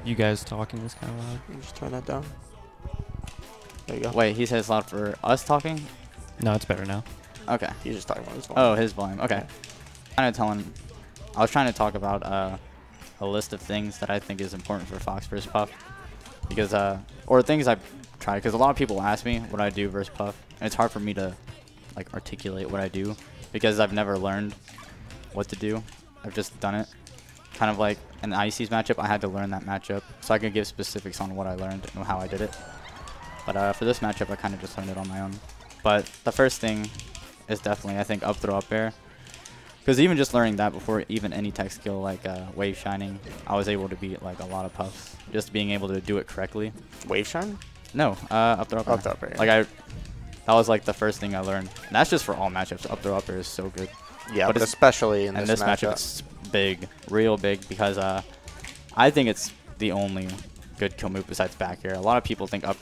You guys talking is kind of loud. You just turn that down. There you go. Wait, he says it's loud for us talking? No, it's better now. Okay. He's just talking about his volume. Oh, his volume. Okay. Kind of telling. I was trying to talk about a list of things that I think is important for Fox versus Puff, because or things I've tried. Because a lot of people ask me what I do versus Puff, and it's hard for me to like articulate what I do because I've never learned what to do. I've just done it. Kind of like an IC's matchup, I had to learn that matchup so I could give specifics on what I learned and how I did it. But for this matchup, I kind of just learned it on my own. But the first thing is definitely, I think, up throw up air. Because even just learning that before even any tech skill like wave shining, I was able to beat like a lot of Puffs. Just being able to do it correctly. Wave shine? No, up throw up air. Up throw up air. Like that was like the first thing I learned. And that's just for all matchups. Up throw up air is so good. Yeah, but especially in this matchup. It's big, real big, because I think it's the only good kill move besides back air. A lot of people think up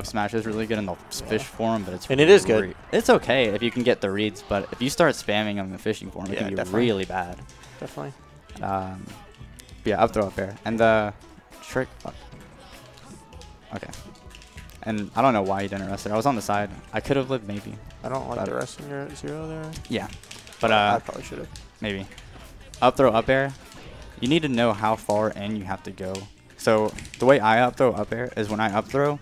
smash is really good and they'll fish for him, but it's and it is good. It's okay if you can get the reads, but if you start spamming him and fishing for him, it can be really bad. Definitely. Yeah, up throw up air and the trick. Okay. And I don't know why you didn't rest there. I was on the side. I could have lived maybe. I don't like the rest in your 0 there. Yeah, but I probably should have. Maybe. Up throw up air, you need to know how far in you have to go. So the way I up throw up air is when I up throw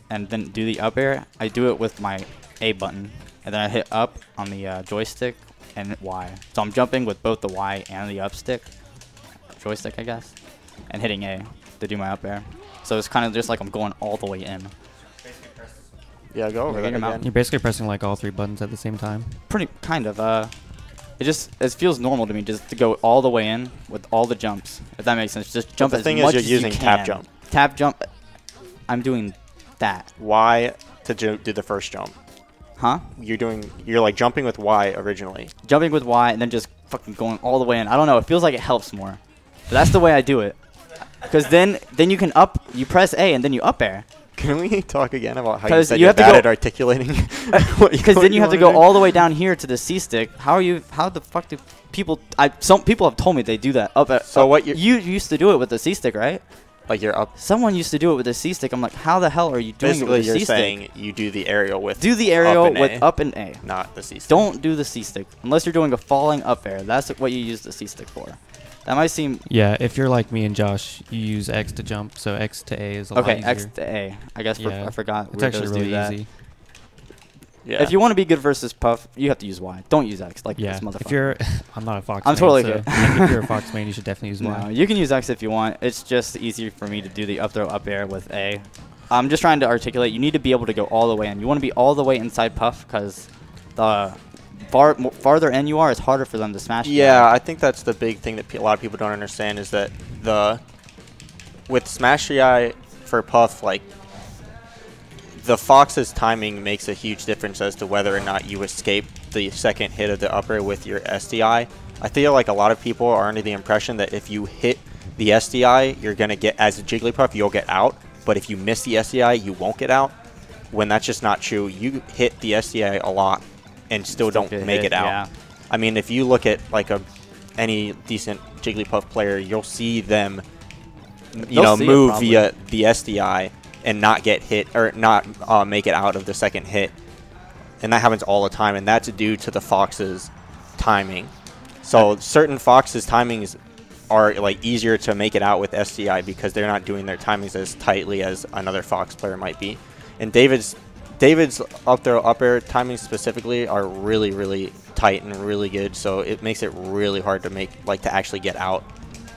and then do the up air, I do it with my A button and then I hit up on the joystick and Y. So I'm jumping with both the Y and the up stick, joystick I guess, and hitting A to do my up air. So it's kind of just like I'm going all the way in. Yeah, go over that again. You're basically pressing like all 3 buttons at the same time. Pretty kind of. It feels normal to me just to go all the way in with all the jumps. If that makes sense, just jump as much as you can. The thing is, you're using tap jump. Tap jump. I'm doing that. Y to do the first jump. Huh? You're like jumping with Y originally. Jumping with Y and then just fucking going all the way in. I don't know. It feels like it helps more. But that's the way I do it. Because then you can you press A and then you up air. Can we talk again about how you said you you're bad at articulating? Because then you have to go all the way down here to the C stick. How the fuck do people? Some people have told me they do that up at. So what you used to do it with the C stick, right? Like you're up. Someone used to do it with the C stick. I'm like, how the hell are you doing it with the C stick? You're saying you do the aerial with. Do the aerial with up and A. Not the C stick. Don't do the C stick unless you're doing a falling up air. That's what you use the C stick for. That might seem... Yeah, if you're like me and Josh, you use X to jump, so X to A is a lot easier. Okay, X to A. I guess I forgot. It's actually really easy. Yeah. If you want to be good versus Puff, you have to use Y. Don't use X like this motherfucker. If you're... I'm not a Fox I'm main, totally so good. if you're a Fox main, you should definitely use Y. No, you can use X if you want. It's just easier for me to do the up throw up air with A. I'm just trying to articulate. You need to be able to go all the way in. You want to be all the way inside Puff because the... farther in you are, it's harder for them to smash. Yeah, I think that's the big thing that a lot of people don't understand is that with Smash AI for Puff, like the Fox's timing makes a huge difference as to whether or not you escape the second hit of the upper with your SDI. I feel like a lot of people are under the impression that if you hit the SDI, you're gonna get as a Jigglypuff, you'll get out. But if you miss the SDI, you won't get out. When that's just not true. You hit the SDI a lot and still don't make it out. Yeah. I mean, if you look at like any decent Jigglypuff player, you'll see them, move via the SDI and not get hit or not make it out of the second hit, and that happens all the time. And that's due to the Fox's timing. So certain Fox's timings are like easier to make it out with SDI because they're not doing their timings as tightly as another Fox player might be. And David's up throw up air timings specifically are really, really tight and really good, so it makes it really hard to actually get out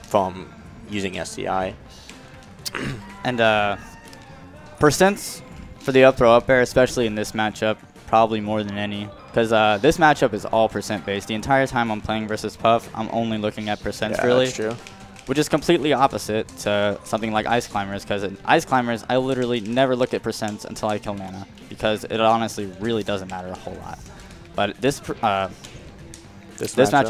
from using SDI. And percents for the up throw up air, especially in this matchup, probably more than any, because this matchup is all percent based. The entire time I'm playing versus Puff, I'm only looking at percents really. That's true. Which is completely opposite to something like Ice Climbers, because in Ice Climbers, I literally never look at percents until I kill Nana, because it honestly really doesn't matter a whole lot. But this matchup,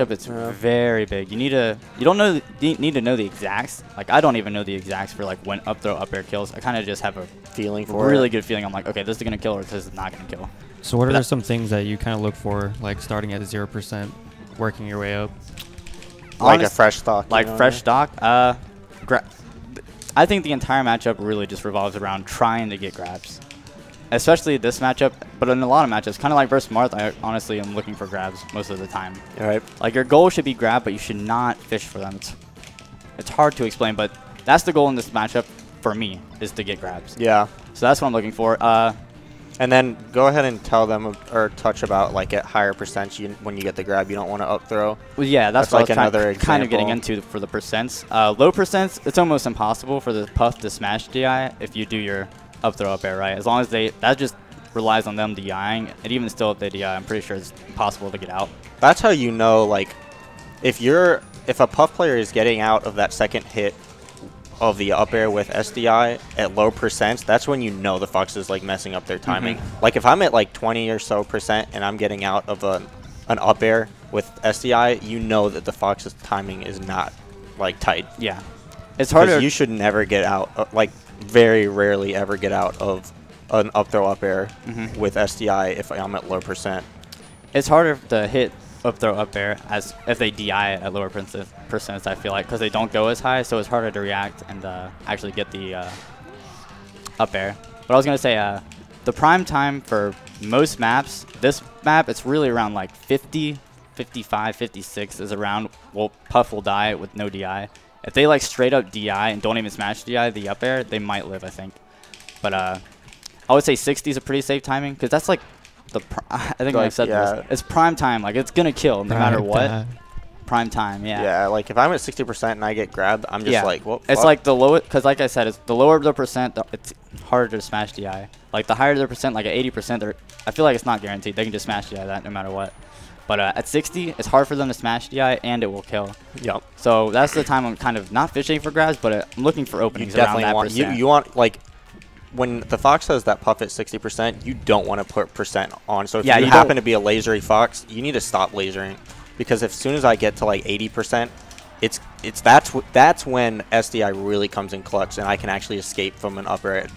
it's very big. You don't need to know the exacts. Like I don't even know the exacts for like when up throw up air kills. I kind of just have a feeling for really good feeling. I'm like, okay, this is gonna kill or this is not gonna kill. So what are some things that you kind of look for, like starting at 0%, working your way up? Like a fresh stock. Like fresh stock. I think the entire matchup really just revolves around trying to get grabs. Especially this matchup, but in a lot of matchups, kind of like versus Marth, I honestly am looking for grabs most of the time. All right. Like, your goal should be grab, but you should not fish for them. It's hard to explain, but that's the goal in this matchup for me, is to get grabs. Yeah. So that's what I'm looking for. And then go ahead and tell them or touch about like at higher percents when you get the grab, you don't want to up throw. Well, yeah, that's like what I another was kind of getting into for the percents. Low percents, it's almost impossible for the puff to smash DI if you do your up throw up air right. As long as that just relies on them DIing, and even still if they DI, I'm pretty sure it's impossible to get out. That's how you know, like, if a puff player is getting out of that second hit of the up air with SDI at low percents, that's when you know the Fox is like messing up their timing. Like if I'm at like 20 or so percent and I'm getting out of an up air with SDI, you know that the Fox's timing is not like tight. Yeah, it's harder. You should never get out, like very rarely ever get out of an up throw up air with SDI if I'm at low percent. It's harder to hit up throw up air as if they DI at lower percents, I feel like, because they don't go as high, so it's harder to react and actually get the up air. But I was gonna say the prime time for most maps, this map, it's really around like 50, 55, 56 is around. Well, puff will die with no DI. If they like straight up DI and don't even smash DI the up air, they might live, I think. But I would say 60 is a pretty safe timing, because that's like I think I've said this. It's prime time. Like, it's gonna kill no matter what. Prime time, yeah. Yeah, like if I'm at 60% and I get grabbed, I'm just like, well, it's like the lower, because like I said, it's the lower the percent, it's harder to smash DI. Like the higher the percent, like at 80%, I feel like it's not guaranteed. They can just smash DI that no matter what. But at 60, it's hard for them to smash DI and it will kill. Yep. So that's the time I'm kind of not fishing for grabs, but I'm looking for openings around that percent. You want, like, when the Fox has that puff at 60%, you don't want to put percent on. So if you happen to be a lasery Fox, you need to stop lasering, because as soon as I get to like 80%, that's when SDI really comes in clutch, and I can actually escape from an upper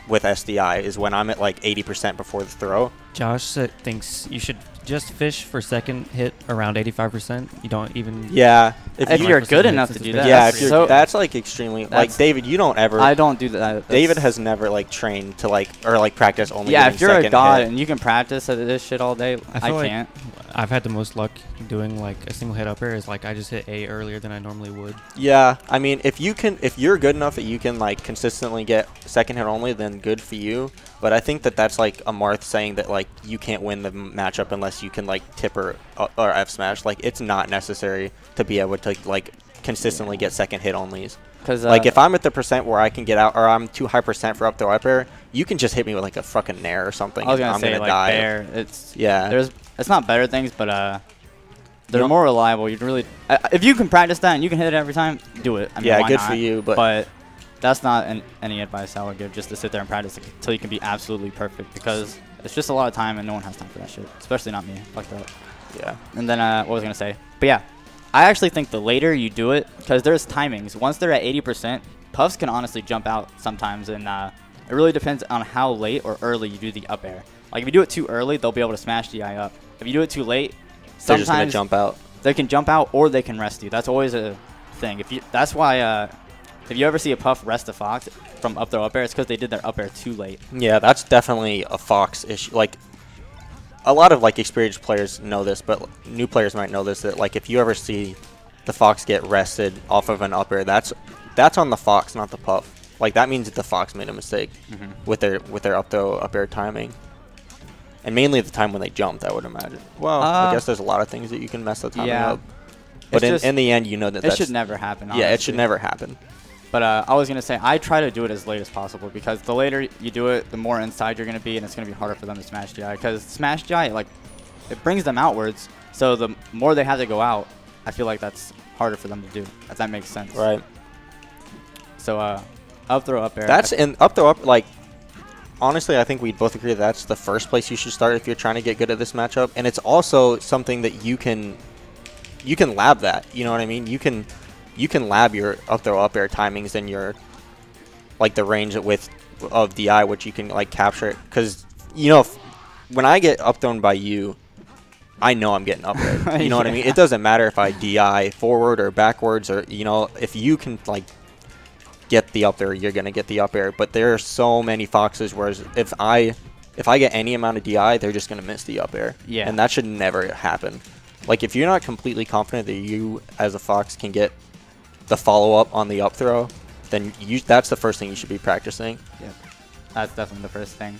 with SDI is when I'm at like 80% before the throw. Josh thinks you should just fish for second hit around 85%. You don't even... Yeah. If you're good enough to do that. Yeah, if you're, that's like extremely... Like, David, you don't ever... I don't do that. David has never like trained to like... Or like practice only Yeah, if you're a god hit. and you can practice at this shit all day, I can't. I've had the most luck doing like a single hit up air is like I just hit A earlier than I normally would. Yeah, I mean, if you're good enough that you can like consistently get second hit only, then good for you. But I think that's like a Marth saying that like you can't win the matchup unless you can like tip or F smash. Like, it's not necessary to be able to like consistently get second hit onlys. Because like if I'm at the percent where I can get out, or I'm too high percent for up throw up air, you can just hit me with like a fucking nair or something. I was gonna I'm say gonna like die. bear. It's not better things, but they're more reliable. You'd really if you can practice that and you can hit it every time, do it. I mean, yeah, why good not? for you. But that's not any advice I would give. Just to sit there and practice until you can be absolutely perfect, because it's just a lot of time and no one has time for that shit. Especially not me. Fuck that. Yeah. And then what was I gonna say? But yeah, I actually think the later you do it, because there's timings. Once they're at 80%, puffs can honestly jump out sometimes, and it really depends on how late or early you do the up air. Like if you do it too early, they'll be able to smash DI up. If you do it too late, they're just gonna jump out. They can jump out or they can rest you. That's always a thing. That's why if you ever see a puff rest a Fox from up throw up air, it's because they did their up air too late. Yeah, that's definitely a Fox issue. Like, a lot of like experienced players know this, but new players might know this, that like if you ever see the Fox get rested off of an up air, that's on the Fox, not the puff. Like, that means that the Fox made a mistake with their up throw up air timing. And mainly at the time when they jumped, I would imagine. Well, I guess there's a lot of things that you can mess the timing up. But in the end, you know that it should never happen. Honestly. Yeah, it should never happen. But I was going to say, I try to do it as late as possible, because the later you do it, the more inside you're going to be, and it's going to be harder for them to smash DI. Because smash DI, like, it brings them outwards, so the more they have to go out, I feel like that's harder for them to do, if that makes sense. Right. So, up throw up air. Up throw up, like, honestly, I think we both agree that's the first place you should start if you're trying to get good at this matchup. And it's also something that you can lab that. You know what I mean? You can lab your up throw up air timings and your like the range of DI, which you can like capture it. Because you know, when I get up thrown by you, I know I'm getting up there. You know what I mean? It doesn't matter if I DI forward or backwards, or if you can like get the up air, you're gonna get the up air. But there are so many Foxes, whereas if I get any amount of DI, they're just gonna miss the up air. Yeah. And that should never happen. Like if you're not completely confident that you as a Fox can get the follow up on the up throw, then that's the first thing you should be practicing. Yeah, that's definitely the first thing.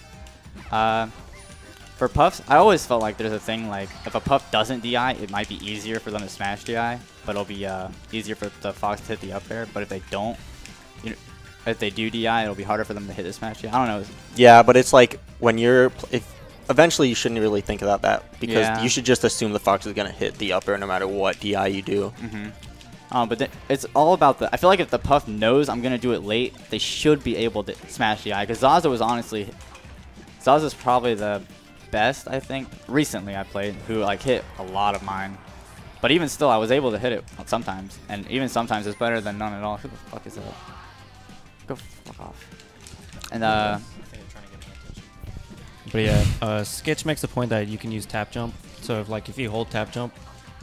For puffs, I always felt like there's a thing like if a puff doesn't DI, it might be easier for them to smash DI, but it'll be easier for the Fox to hit the up air. But if they don't, if they do DI, it'll be harder for them to hit the smash DI. I don't know. Yeah, but it's like when eventually you shouldn't really think about that, because you should just assume the Fox is gonna hit the up air no matter what DI you do. But it's all about I feel like if the puff knows I'm gonna do it late, they should be able to smash DI. Because Zaza's probably the best, I think, recently I played, who like hit a lot of mine. But even still, I was able to hit it sometimes, and even sometimes it's better than none at all. Who the fuck is that? Go fuck off. And But yeah, Sketch makes the point that you can use tap jump. So if you hold tap jump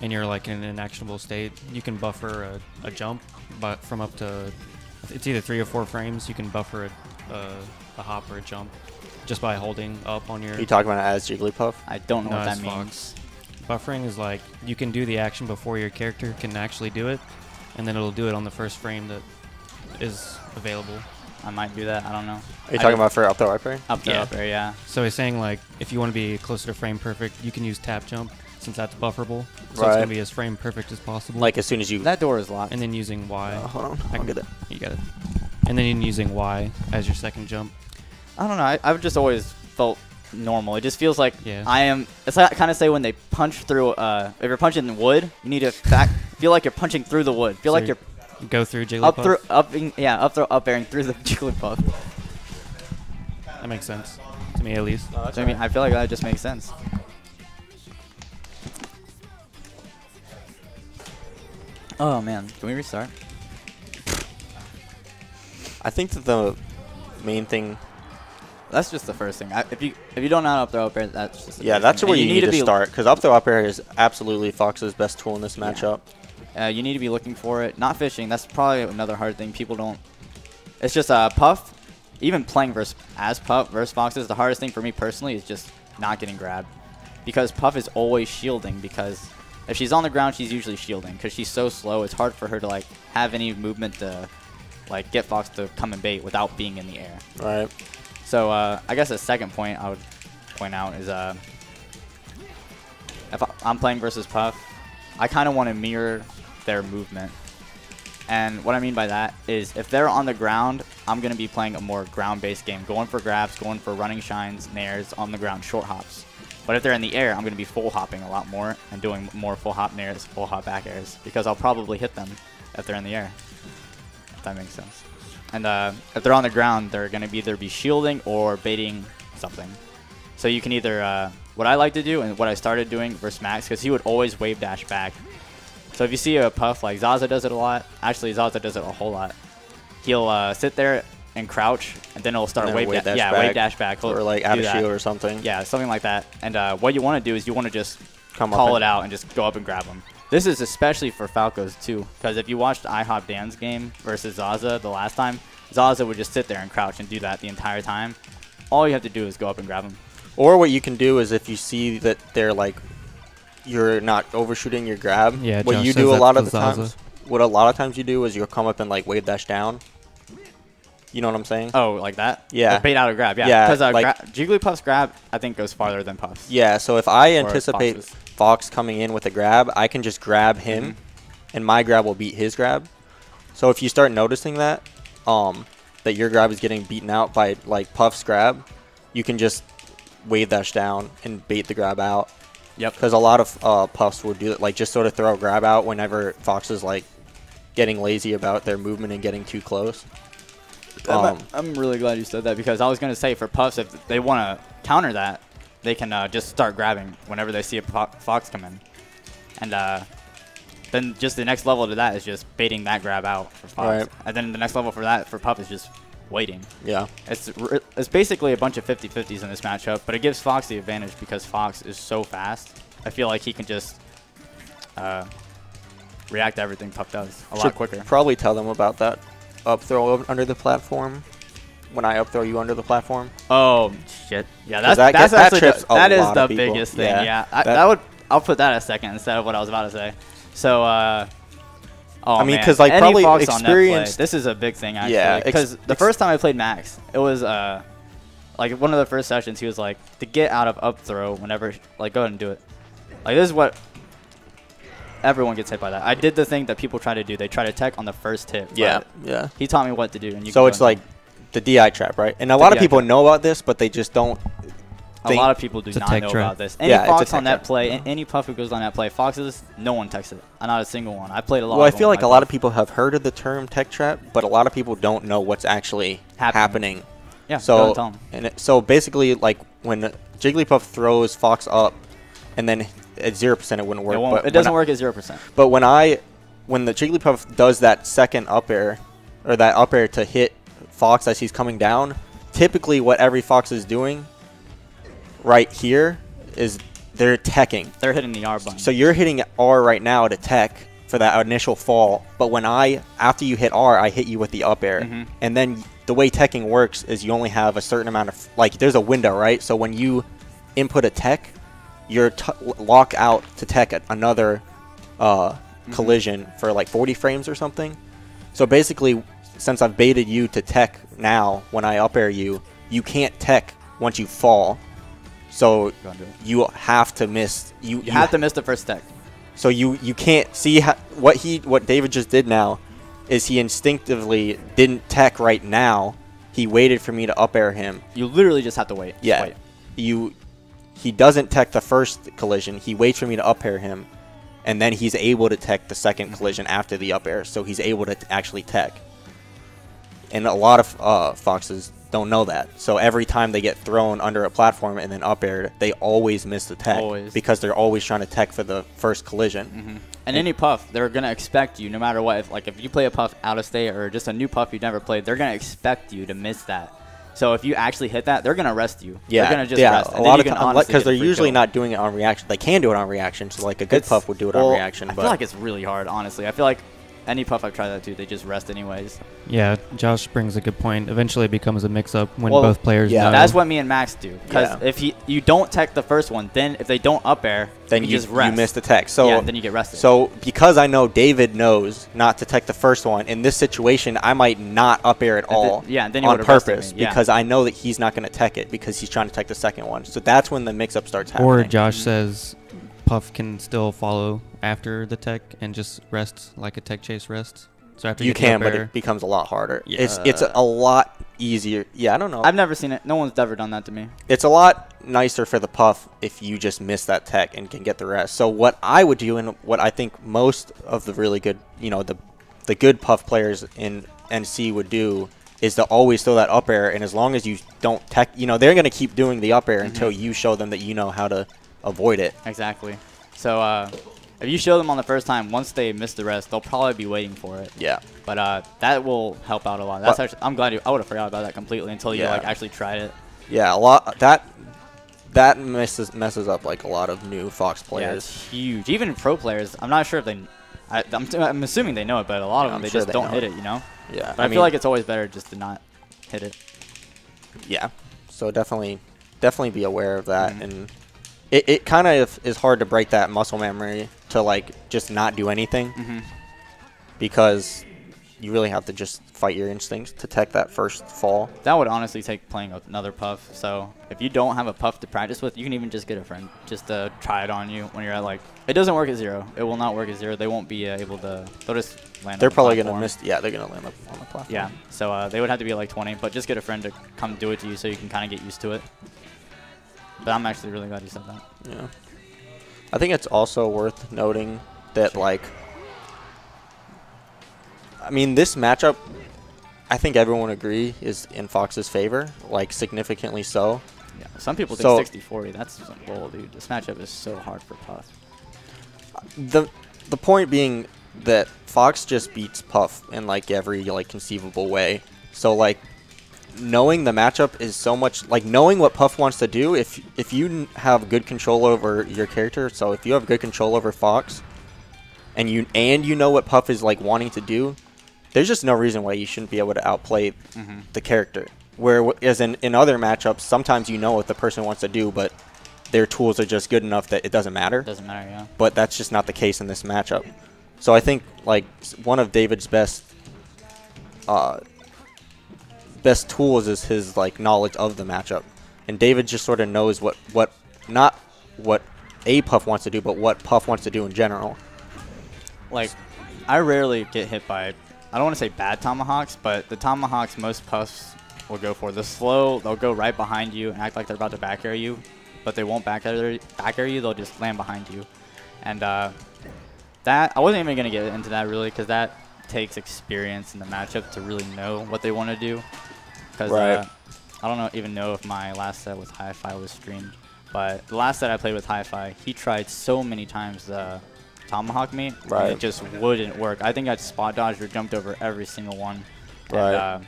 and you're like in an actionable state, you can buffer a jump, but from up to it's either 3 or 4 frames, you can buffer a hop or a jump just by holding up on your. Are you talking about it as Jigglypuff? I don't know what that means. Fox. Buffering is like you can do the action before your character can actually do it, and then it'll do it on the first frame that is available. I might do that. I don't know. Are you talking about for up throw up air? Up there, yeah. So he's saying like if you want to be closer to frame perfect, you can use tap jump since that's bufferable. So it's gonna be as frame perfect as possible. Like as soon as you. That door is locked. And then using Y. Hold on. I'll get it. You got it. And then using Y as your second jump. I don't know. I've just always felt normal. It just feels like I am. It's like kind of say when they punch through. If you're punching in wood, you need to feel like you're punching through the wood. Feel so like you're go through Jigglypuff. up throw up airing through the Jigglypuff. That makes sense to me at least. So, I mean, I feel like that just makes sense. Oh man, can we restart? I think that the main thing. That's just the first thing. If you don't know how to up throw up air, that's just That's where you need to start, because up throw up air is absolutely Fox's best tool in this matchup. You need to be looking for it. Not fishing. That's probably another hard thing. People don't. It's just Puff. Even playing as Puff versus Foxes, the hardest thing for me personally is just not getting grabbed, because Puff is always shielding. Because if she's on the ground, she's usually shielding. Because she's so slow, it's hard for her to like have any movement to like get Fox to come and bait without being in the air. Right. So I guess a second point I would point out is if I'm playing versus Puff, I kind of want to mirror their movement. And what I mean by that is if they're on the ground, I'm going to be playing a more ground-based game, going for grabs, going for running shines, nairs, on the ground, short hops. But if they're in the air, I'm going to be full hopping a lot more and doing more full hop nairs, full hop back airs, because I'll probably hit them if they're in the air, if that makes sense. And if they're on the ground, they're going to either be shielding or baiting something. So you can either, what I like to do and what I started doing versus Max, because he would always wave dash back. So if you see a Puff, like Zaza does it a lot, actually Zaza does it a whole lot. He'll sit there and crouch, and then he'll start wave dash back. Wave dash back. Or like out of shield or something. Yeah, something like that. And what you want to do is you want to just call it out and just go up and grab him. This is especially for Falcos too, because if you watched IHOP Dan's game versus Zaza the last time, Zaza would just sit there and crouch and do that the entire time. All you have to do is go up and grab him. Or what you can do is if you see that they're like, you're not overshooting your grab. Yeah, what Josh you do a lot of the Zaza. times. What a lot of times you do is you'll come up and like wave dash down. You know what I'm saying? Oh, like that? Yeah. Like bait out a grab. Yeah. Yeah, Because like, Jigglypuff's grab, I think, goes farther than Puff's. Yeah. So if I anticipate Fox's. Fox coming in with a grab, I can just grab him, and my grab will beat his grab. So if you start noticing that, that your grab is getting beaten out by like Puff's grab, you can just wave dash down and bait the grab out. Yep. Because a lot of Puffs would do it, like just sort of throw a grab out whenever Fox is like getting lazy about their movement and getting too close. I'm really glad you said that, because I was going to say for Puffs, if they want to counter that, they can just start grabbing whenever they see a Fox come in. And then just the next level to that is just baiting that grab out for Fox. Right. And then the next level for that for Puff is just waiting. Yeah. It's basically a bunch of 50-50s in this matchup, but it gives Fox the advantage because Fox is so fast I feel like he can just react to everything Puff does a lot quicker. Probably tell them about that up throw under the platform. When I up throw you under the platform. Oh shit! Yeah, that's that actually trips that a is lot the of people. biggest thing. Yeah, Yeah, I'll put that a second instead of what I was about to say. So, oh I mean, man, because like any probably Fox on net play, experienced. this is a big thing actually. Yeah, because the first time I played Max, it was like one of the first sessions. He was like, to get out of up throw whenever, like, go ahead and do it. Like, this is what everyone gets hit by that. I did the thing that people try to do. They try to tech on the first hit. Yeah, yeah. He taught me what to do. And you so it's like the DI trap, right? And a lot of people know about this, but they just don't. A lot of people do not know about this. Any Fox on that play, any Puff who goes on that play, Foxes, no one techs it. Not a single one. I played a lot. Well, I feel like a lot of people have heard of the term tech trap, but a lot of people don't know what's actually happening. Yeah. So so basically, like when Jigglypuff throws Fox up, and then at 0% it wouldn't work. It doesn't work at 0%. But when the Jigglypuff does that second up air, or that up air to hit Fox as he's coming down, typically what every Fox is doing right here is they're teching. They're hitting the R button. So you're hitting R right now to tech for that initial fall, but when after you hit R, I hit you with the up air. And then the way teching works is you only have a certain amount of, like, there's a window, right? So when you input a tech, you're lock out to tech at another collision for like 40 frames or something. So basically, since I've baited you to tech now, when I up air you, you can't tech once you fall. So you have to miss. You have to miss the first tech. So you can't see what David just did now is he instinctively didn't tech right now. He waited for me to up air him. You literally just have to wait. Yeah. He doesn't tech the first collision. He waits for me to up air him, and then he's able to tech the second collision after the up air. So he's able to actually tech. And a lot of Foxes don't know that. So every time they get thrown under a platform and then up aired, they always miss the tech because they're always trying to tech for the first collision. And any Puff, they're going to expect you, no matter what. If you play a Puff out of state or just a new Puff you've never played, they're going to expect you to miss that. So if you actually hit that, they're going to rest you. Yeah, they're going to just rest. A lot of times, because they're usually not doing it on reaction. They can do it on reaction, so like a good Puff would do it on reaction. I feel like it's really hard, honestly. I feel like any Puff I've tried that to, they just rest anyways. Yeah, Josh brings a good point. Eventually it becomes a mix-up when both players know. That's what me and Max do. Because if you don't tech the first one, then if they don't up air, then you just rest. You miss the tech. So then you get rested. So because I know David knows not to tech the first one, in this situation, I might not up air at all then on purpose because I know that he's not going to tech it because he's trying to tech the second one. So that's when the mix-up starts happening. Or Josh says Puff can still follow after the tech and just rest like a tech chase rests. So after you can, but it becomes a lot harder. Yeah. It's a lot easier. Yeah, I don't know. I've never seen it. No one's ever done that to me. It's a lot nicer for the Puff if you just miss that tech and can get the rest. So what I would do, and what I think most of the really good, the good Puff players in NC would do, is to always throw that up air. And as long as you don't tech, they're going to keep doing the up air until you show them that you know how to avoid it. Exactly. So if you show them on the first time, once they miss the rest, they'll probably be waiting for it. Yeah. But that will help out a lot. That's actually, I'm glad I would have forgot about that completely until you actually tried it. Yeah, a lot that messes up like a lot of new Fox players. Yeah, it's huge. Even pro players, I'm not sure if they. I'm assuming they know it, but a lot of them they just don't hit it. Yeah. But I feel like it's always better just to not hit it. Yeah. So definitely be aware of that and. It kind of is hard to break that muscle memory to like just not do anything because you really have to just fight your instincts to tech that first fall. That would honestly take playing another Puff. So if you don't have a Puff to practice with, you can even just get a friend just to try it on you when you're at it doesn't work at 0. It will not work at 0. They won't be able to. They'll just land. They're probably gonna miss. Yeah, they're gonna land on the platform. Yeah. So they would have to be at 20, but just get a friend to come do it to you so you can kind of get used to it. But I'm actually really glad you said that. Yeah. I think it's also worth noting that, this matchup, I think everyone would agree, is in Fox's favor, significantly so. Yeah. Some people think 60-40. That's bull, dude. This matchup is so hard for Puff. The point being that Fox just beats Puff in, every, conceivable way. So, knowing the matchup is so much like knowing what Puff wants to do. If you have good control over your character, so if you have good control over Fox, and you know what Puff is like wanting to do, there's just no reason why you shouldn't be able to outplay the character. Whereas in other matchups, sometimes you know what the person wants to do, but their tools are just good enough that it doesn't matter. Doesn't matter, yeah. But that's just not the case in this matchup. So I think like one of David's best tools is his like knowledge of the matchup, and David just sort of knows not what a Puff wants to do, but what Puff wants to do in general. Like, I rarely get hit by, I don't want to say bad tomahawks, but the tomahawks most Puffs will go for. The slow, they'll go right behind you and act like they're about to back air you, but they won't back air you, they'll just land behind you. And that, I wasn't even going to get into that really, because that takes experience in the matchup to really know what they want to do. Because I don't even know if my last set with Hi-Fi was streamed, but the last set I played with Hi-Fi, he tried so many times the tomahawk me, and it just wouldn't work. I think I spot dodged or jumped over every single one. And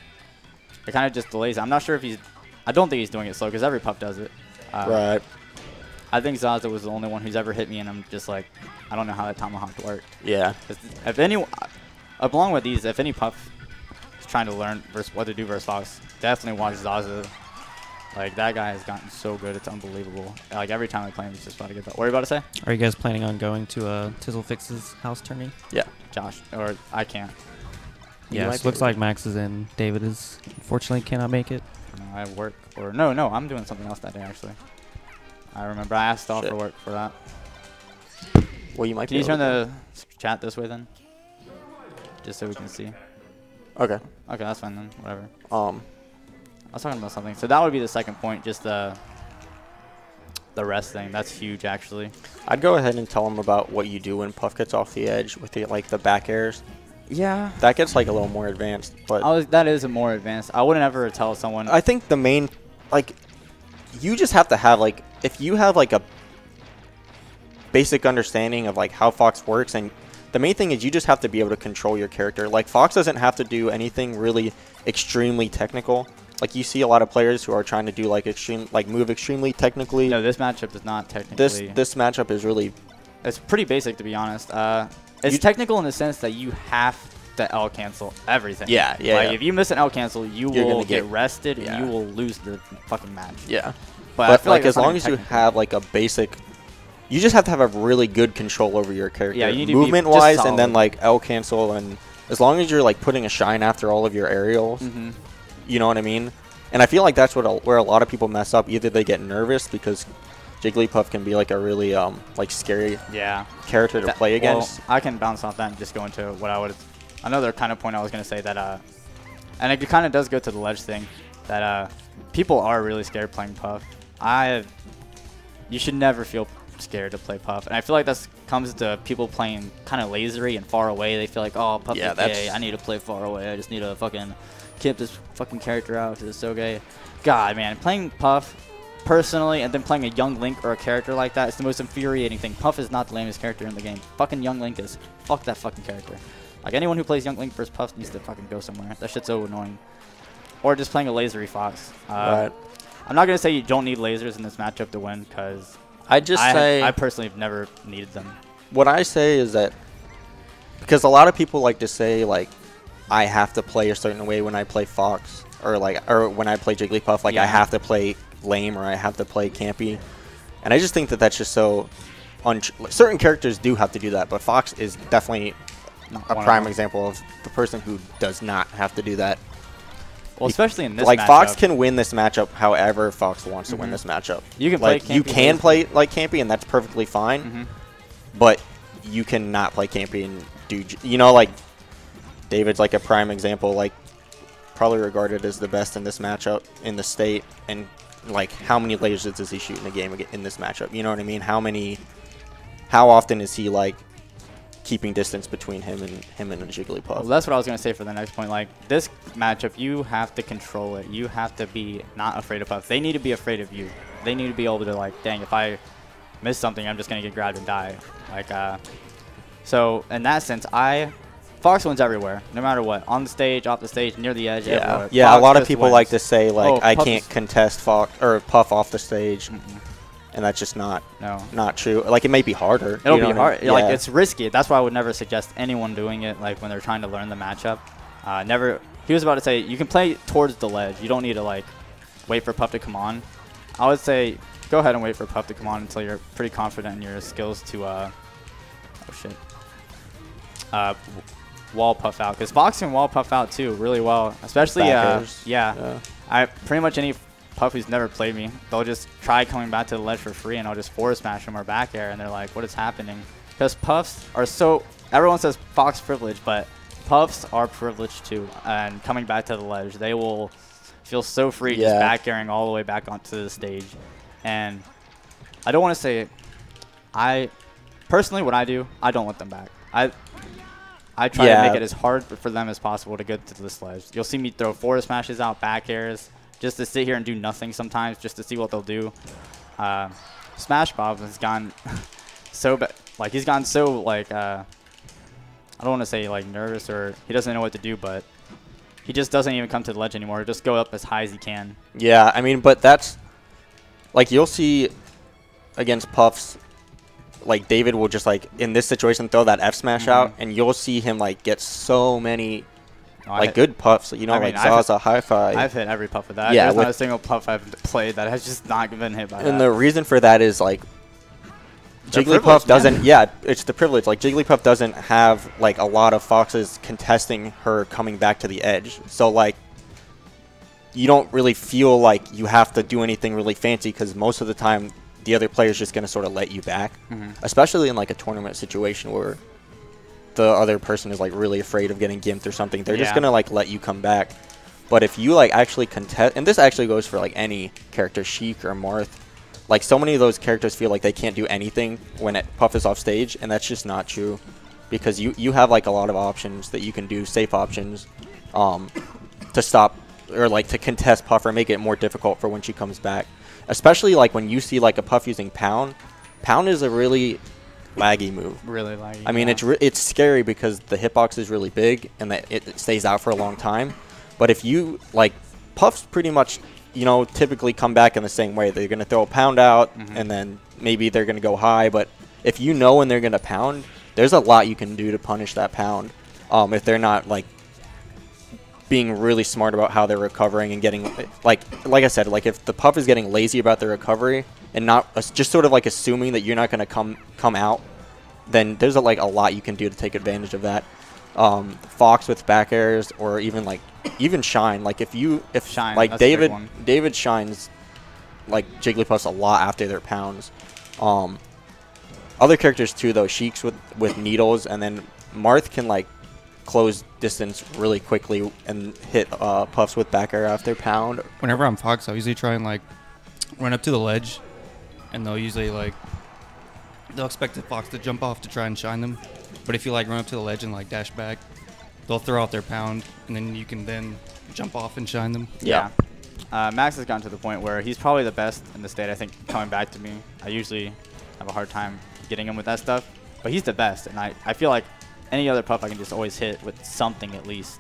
it kind of just delays. I'm not sure if I don't think he's doing it slow, because every Puff does it. I think Zaza was the only one who's ever hit me, and I'm just like, I don't know how that tomahawk worked. Yeah. If any, along with these, if any Puff is trying to learn what to do versus Fox, definitely watch Zaza. Like, that guy has gotten so good, it's unbelievable. Like, every time I play him, he's just about to get that. What are you about to say? Are you guys planning on going to Tizzlefix's house tourney? Yeah. Josh, or I can't. Yeah, it looks like Max is in. David is, unfortunately, cannot make it. No, I work, or no, I'm doing something else that day, actually. I remember I asked off for work for that. Well, you might Can you turn the chat this way then? Just so we can see. Okay. Okay, that's fine then. Whatever. I was talking about something. So that would be the second point, just the rest thing. That's huge, actually. I'd go ahead and tell him about what you do when Puff gets off the edge with the like the back airs. Yeah. That gets like a little more advanced, but that is a more advanced. I wouldn't ever tell someone. I think the main, like, you just have to have like, if you have like a basic understanding of like how Fox works, and the main thing is you just have to be able to control your character. Like, Fox doesn't have to do anything really extremely technical. Like, you see a lot of players who are trying to do like move extremely technically. No, this matchup is not technically. This matchup is really. It's pretty basic, to be honest. It's technical in the sense that you have to L cancel everything. Yeah. Like, if you miss an L cancel, you're will get rested and you will lose the fucking match. Yeah. But I feel like as long as you have like a basic, you just have to have a really good control over your character. Yeah, you need to movement wise, and then like L cancel, and as long as you're like putting a shine after all of your aerials, you know what I mean. And I feel like that's where a lot of people mess up. Either they get nervous because Jigglypuff can be like a really like scary character to play against. Well, I can bounce off that and just go into what I would. Another kind of point I was going to say that, and it kind of does go to the ledge thing, that people are really scared playing Puff. You should never feel scared to play Puff, and I feel like that comes to people playing kind of lasery and far away. They feel like, oh, Puff is gay. I need to play far away. I just need to fucking keep this fucking character out because it's so gay. God, man, playing Puff personally, and then playing a young Link or a character like that is the most infuriating thing. Puff is not the lamest character in the game. Fucking young Link is. Fuck that fucking character. Like, anyone who plays young Link versus Puff needs to fucking go somewhere. That shit's so annoying. Or just playing a lasery Fox. Right. I'm not going to say you don't need lasers in this matchup to win, because I personally have never needed them. What I say is that, because a lot of people like to say, like, I have to play a certain way when I play Fox, or when I play Jigglypuff, like I have to play lame or I have to play campy. And I just think that that's just so certain characters do have to do that, but Fox is definitely a prime example of the person who does not have to do that. Well, especially in this like matchup. Fox can win this matchup however Fox wants to win this matchup. You can play campy. You can play like campy, and that's perfectly fine. But you cannot play campy and do, you know, like David's like a prime example, like probably regarded as the best in this matchup in the state, and like how many lasers does he shoot in a game in this matchup? You know what I mean? How often is he like keeping distance between him and a Jigglypuff? Well, that's what I was going to say for the next point. Like, this matchup, you have to control it. You have to be not afraid of Puff. They need to be afraid of you. They need to be able to, like, dang, if I miss something, I'm just going to get grabbed and die. Like, so in that sense, I Fox wins everywhere, no matter what. On the stage, off the stage, near the edge, everywhere. Yeah, a Fox lot of just people wins. like to say, like, Oh, I Puff can't is- contest Fox or Puff off the stage. And that's just not true. Like, it might be harder. It'll you know be what I mean? hard. Like, it's risky. That's why I would never suggest anyone doing it, like, when they're trying to learn the matchup. Never. He was about to say, you can play towards the ledge. You don't need to, like, wait for Puff to come on. I would say go ahead and wait for Puff to come on until you're pretty confident in your skills to, oh, shit. Wall Puff out. Because Fox can wall Puff out, too, really well. Especially, yeah. Pretty much any Puff who's never played me, they'll just try coming back to the ledge for free, and I'll just forward smash them or back air, and they're like, what is happening? Because Puffs are so, everyone says Fox privilege, but Puffs are privileged too, and coming back to the ledge, they will feel so free just back airing all the way back onto the stage. And I don't want to say it. Personally, what I do, I don't let them back. I try to make it as hard for them as possible to get to this ledge. You'll see me throw forward smashes out, back airs, just to sit here and do nothing sometimes, just to see what they'll do. Smash Bob has gone so bad. Like, he's gone so, like, I don't want to say, like, nervous or he doesn't know what to do, but he just doesn't even come to the ledge anymore. He'll just go up as high as he can. Yeah, I mean, but that's, like, you'll see against Puffs, like, David will just, like, in this situation, throw that F smash out, and you'll see him, like, get so many, like, good puffs. You know, I mean, like, Zaza, Hi-Fi. I've hit every puff with that. Yeah, there's not a single puff I've played that has just not been hit by that. And the reason for that is, like, Jigglypuff doesn't, it's the privilege. Like, Jigglypuff doesn't have, like, a lot of Foxes contesting her coming back to the edge. So, like, you don't really feel like you have to do anything really fancy because most of the time the other player is just going to sort of let you back. Especially in, like, a tournament situation where the other person is, like, really afraid of getting gimped or something. They're just going to, like, let you come back. But if you, like, actually contest, and this actually goes for, like, any character, Sheik or Marth, like, so many of those characters feel like they can't do anything when Puff is off stage, and that's just not true. Because you have, like, a lot of options that you can do, safe options, to stop, or, like, to contest Puff or make it more difficult for when she comes back. Especially, like, when you see, like, a Puff using Pound. Pound is a really laggy move. Really laggy. I mean, it's scary because the hitbox is really big, and that it stays out for a long time. But if you, like, Puffs pretty much, you know, typically come back in the same way. They're going to throw a Pound out, and then maybe they're going to go high. But if you know when they're going to Pound, there's a lot you can do to punish that Pound. If they're not, like, being really smart about how they're recovering and getting, like I said, like, if the Puff is getting lazy about their recovery and not just sort of, like, assuming that you're not going to come out, then there's, a lot you can do to take advantage of that. Fox with back airs, or even Shine. Like, if Shine, like, David shines, like, Jigglypuffs a lot after their Pounds. Other characters too, though. Sheik's with needles, and then Marth can, like, close distance really quickly and hit Puffs with back air after Pound. Whenever I'm Fox, I'll usually try and, like, run up to the ledge, and they'll usually, like, they'll expect the Fox to jump off to try and shine them. But if you, like, run up to the ledge and, like, dash back, they'll throw out their Pound, and then you can then jump off and shine them. Yeah. Max has gotten to the point where he's probably the best in the state, I think, coming back to me. I usually have a hard time getting him with that stuff. But he's the best, and I feel like any other Puff I can just always hit with something at least.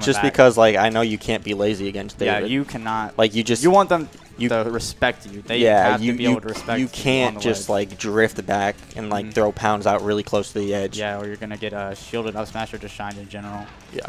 Just because, like, I know you can't be lazy against David. Yeah, you cannot. Like, you want them to respect you. They have to be able to respect you. You can't just, like, drift back and, like, throw Pounds out really close to the edge. Yeah, or you're going to get a shielded up smash or just shined in general. Yeah.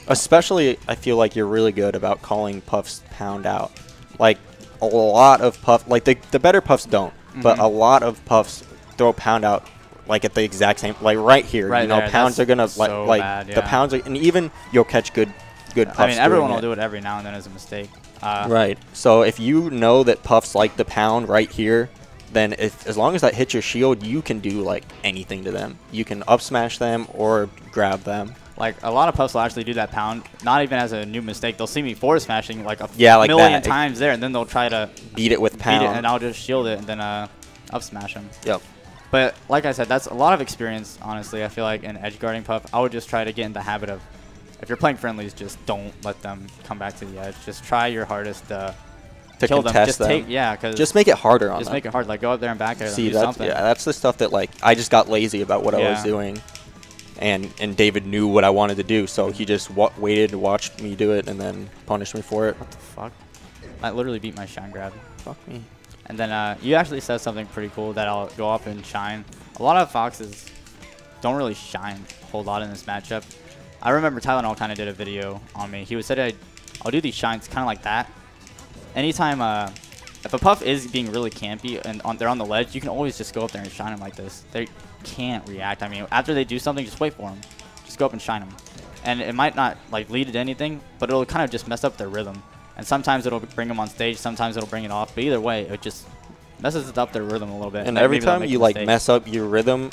Especially, I feel like you're really good about calling Puffs Pound out. Like, a lot of Puff, like, the better Puffs don't, but a lot of Puffs throw Pound out, like, at the exact same, like, right here. Right, you know, there. Pounds are gonna, so like, bad, the Pounds are, and even you'll catch good Puffs. I mean, everyone will do it every now and then as a mistake. Right. So if you know that Puffs like the Pound right here, then as long as that hits your shield, you can do, like, anything to them. You can up smash them or grab them. Like, a lot of Puffs will actually do that Pound, not even as a new mistake. They'll see me forward smashing, like, a million times there, and then they'll try to beat it with Pound. And I'll just shield it and then up smash them. Yep. But like I said, that's a lot of experience, honestly. I feel like in edge guarding Puff, I would just try to get in the habit of, if you're playing friendlies, just don't let them come back to the edge. Just try your hardest to kill them. Just make it harder on them. Just make it hard. Like, go up there and back there. See, that's the stuff that, like, I just got lazy about what I was doing. and David knew what I wanted to do, so he just waited, watched me do it, and then punished me for it. What the fuck? I literally beat my shine grab. Fuck me. And then you actually said something pretty cool that I'll go up and shine. A lot of Foxes don't really shine a whole lot in this matchup. I remember Tylenol kind of did a video on me. He said I'll do these shines kind of like that. Anytime if a Puff is being really campy and they're on the ledge, you can always just go up there and shine them like this. They can't react. I mean, after they do something, just wait for them. Just go up and shine them. And it might not like lead to anything, but it'll kind of just mess up their rhythm. And sometimes it'll bring them on stage, sometimes it'll bring it off. But either way, it just messes up their rhythm a little bit. And every time you like mess up your rhythm,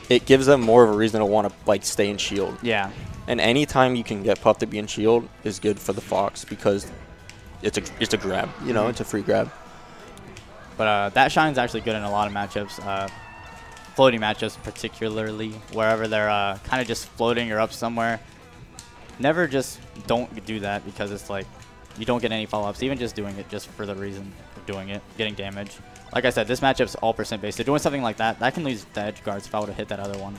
it gives them more of a reason to want to like stay in shield. Yeah. And anytime you can get Puff to be in shield is good for the Fox because it's a grab. You know, it's a free grab. But that shine's actually good in a lot of matchups. Floating matchups particularly, wherever they're kind of just floating or up somewhere. Never just don't do that because it's like you don't get any follow-ups. Even just doing it just for the reason of doing it, getting damage. Like I said, this matchup's all percent based. So doing something like that, that can lose the edge guards if I would have hit that other one.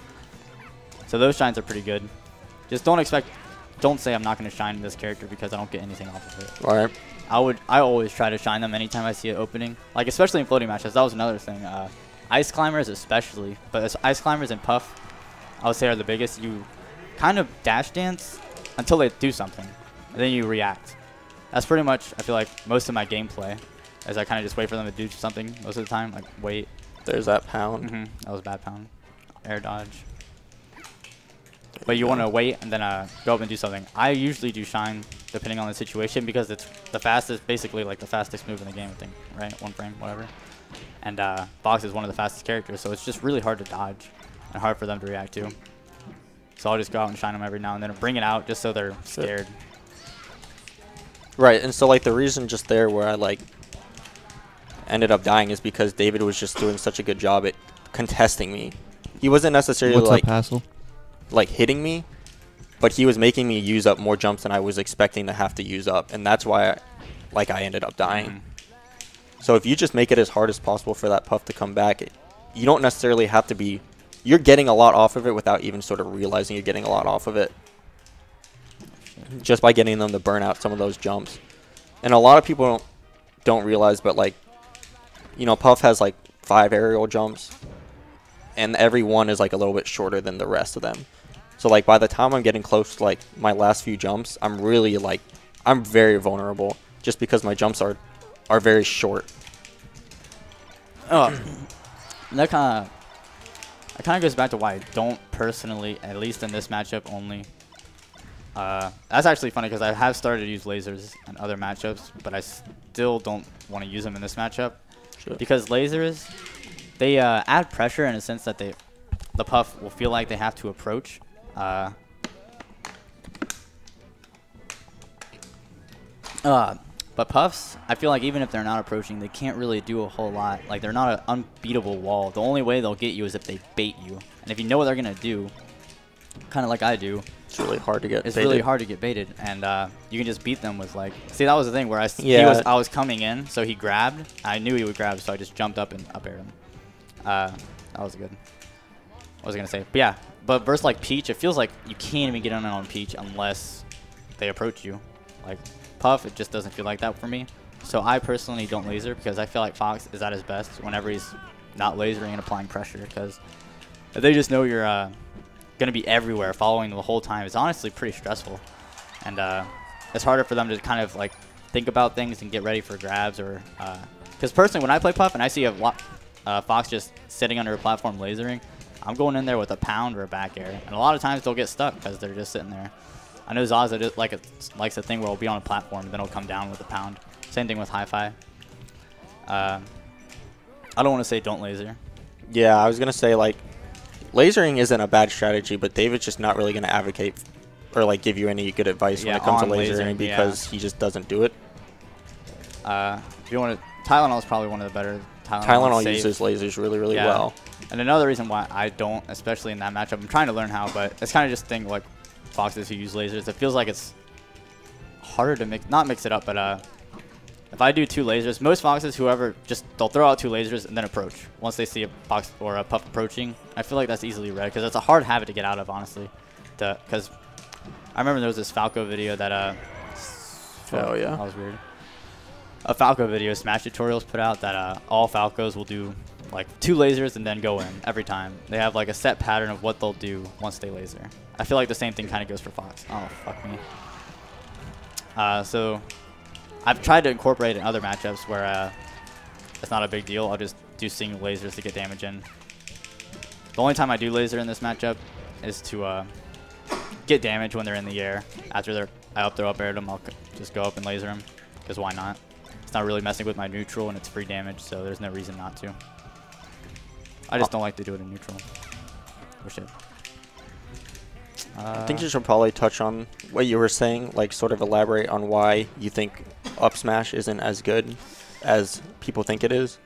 So those shines are pretty good. Just don't say I'm not going to shine this character because I don't get anything off of it. All right. I always try to shine them anytime I see an opening. Like especially in floating matches, that was another thing. Ice climbers especially, but as ice climbers and Puff, I would say are the biggest. You kind of dash dance until they do something, and then you react. That's pretty much, I feel like, most of my gameplay, as I kind of just wait for them to do something most of the time, like wait. There's that pound. That was a bad pound. Air dodge. But you want to wait and then go up and do something. I usually do shine depending on the situation because it's the fastest, basically like the fastest move in the game, I think, right? One frame, whatever. And Fox is one of the fastest characters, so it's just really hard to dodge and hard for them to react to. So I'll just go out and shine them every now and then and bring it out just so they're scared. Right, and so like the reason just there where I like ended up dying is because David was just doing such a good job at contesting me. He wasn't necessarily like hitting me, but he was making me use up more jumps than I was expecting to have to use up, and that's why I ended up dying. So if you just make it as hard as possible for that Puff to come back, you don't necessarily have to be... You're getting a lot off of it without even sort of realizing you're getting a lot off of it. Just by getting them to burn out some of those jumps. And a lot of people don't realize, but like, you know, Puff has like 5 aerial jumps. And every one is like a little bit shorter than the rest of them. So like by the time I'm getting close to like my last few jumps, I'm really like... I'm very vulnerable. Just because my jumps are very short. That kind of goes back to why I don't personally, at least in this matchup only. That's actually funny because I have started to use lasers in other matchups, but I still don't want to use them in this matchup. Sure. Because lasers, they add pressure in a sense that the Puff will feel like they have to approach. But Puffs, I feel like even if they're not approaching, they can't really do a whole lot. Like, they're not an unbeatable wall. The only way they'll get you is if they bait you. And if you know what they're going to do, kind of like I do, it's really hard to get It's baited. really hard to get baited. And you can just beat them with, like... See, that was the thing where I was coming in, so he grabbed. I knew he would grab, so I just jumped up and up aired him. That was good. What was I going to say? But yeah, but versus, like, Peach, it feels like you can't even get on Peach unless they approach you. Like... Puff, it just doesn't feel like that for me. So I personally don't laser because I feel like Fox is at his best whenever he's not lasering and applying pressure, because if they just know you're going to be everywhere following them the whole time, it's honestly pretty stressful. And it's harder for them to kind of like think about things and get ready for grabs, or because personally when I play Puff and I see a Fox just sitting under a platform lasering, I'm going in there with a pound or a back air, and a lot of times they'll get stuck because they're just sitting there. I know Zaza likes a thing where he'll be on a platform and then he'll come down with a pound. Same thing with Hi-Fi. I don't want to say don't laser. Yeah, I was going to say, like, lasering isn't a bad strategy, but David's just not really going to advocate or, like, give you any good advice when it comes to lasering because he just doesn't do it. If you want to, Tylenol is probably one of the better. Tylenol uses lasers really, really well. And another reason why I don't, especially in that matchup, I'm trying to learn how, but it's kind of just a thing like Foxes who use lasers. It feels like it's harder to not mix it up, but if I do 2 lasers, most Foxes, they'll throw out 2 lasers and then approach. Once they see a Fox or a Puff approaching, I feel like that's easily read because it's a hard habit to get out of, honestly. Because I remember there was this Falco video that oh yeah, that was weird. A Falco video Smash Tutorials put out that all Falcos will do like 2 lasers and then go in every time. They have like a set pattern of what they'll do once they laser. I feel like the same thing kind of goes for Fox. Oh, fuck me. So I've tried to incorporate it in other matchups where it's not a big deal. I'll just do single lasers to get damage in. The only time I do laser in this matchup is to get damage when they're in the air. After I up aired them, I'll just go up and laser them, because why not? It's not really messing with my neutral, and it's free damage, so there's no reason not to. I just don't like to do it in neutral. Oh shit. I think you should probably touch on what you were saying, like sort of elaborate on why you think up smash isn't as good as people think it is.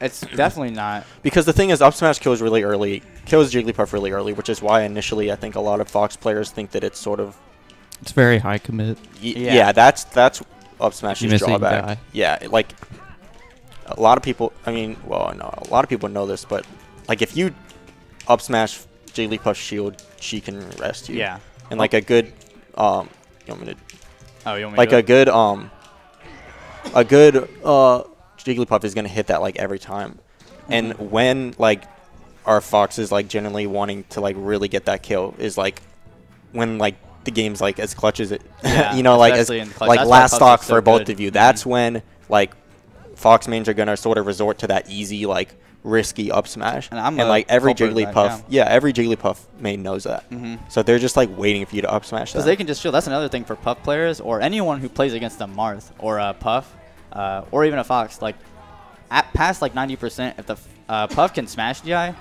It's definitely not. Because the thing is, up smash kills Jigglypuff really early, which is why initially I think a lot of Fox players think that it's sort of... It's very high commit. Yeah, that's up smash's drawback. Die. Yeah, like a lot of people, I mean, well, no, a lot of people know this, but like if you up smash Jigglypuff's shield, she can rest you. Yeah. And like a good, you want me to... Oh, you want me like to a good Jigglypuff is gonna hit that like every time. And when like our Fox is like generally wanting to like really get that kill is like when like the game's like as clutch as it, yeah, you know, like as like last stock for both of you. That's when like Fox mains are gonna sort of resort to that easy like risky up smash, and like every Jigglypuff, every Jigglypuff main knows that. So they're just like waiting for you to up smash that. Because they can just shield. That's another thing for Puff players or anyone who plays against a Marth or a Puff or even a Fox. Like at past like 90%, if the Puff can smash DI,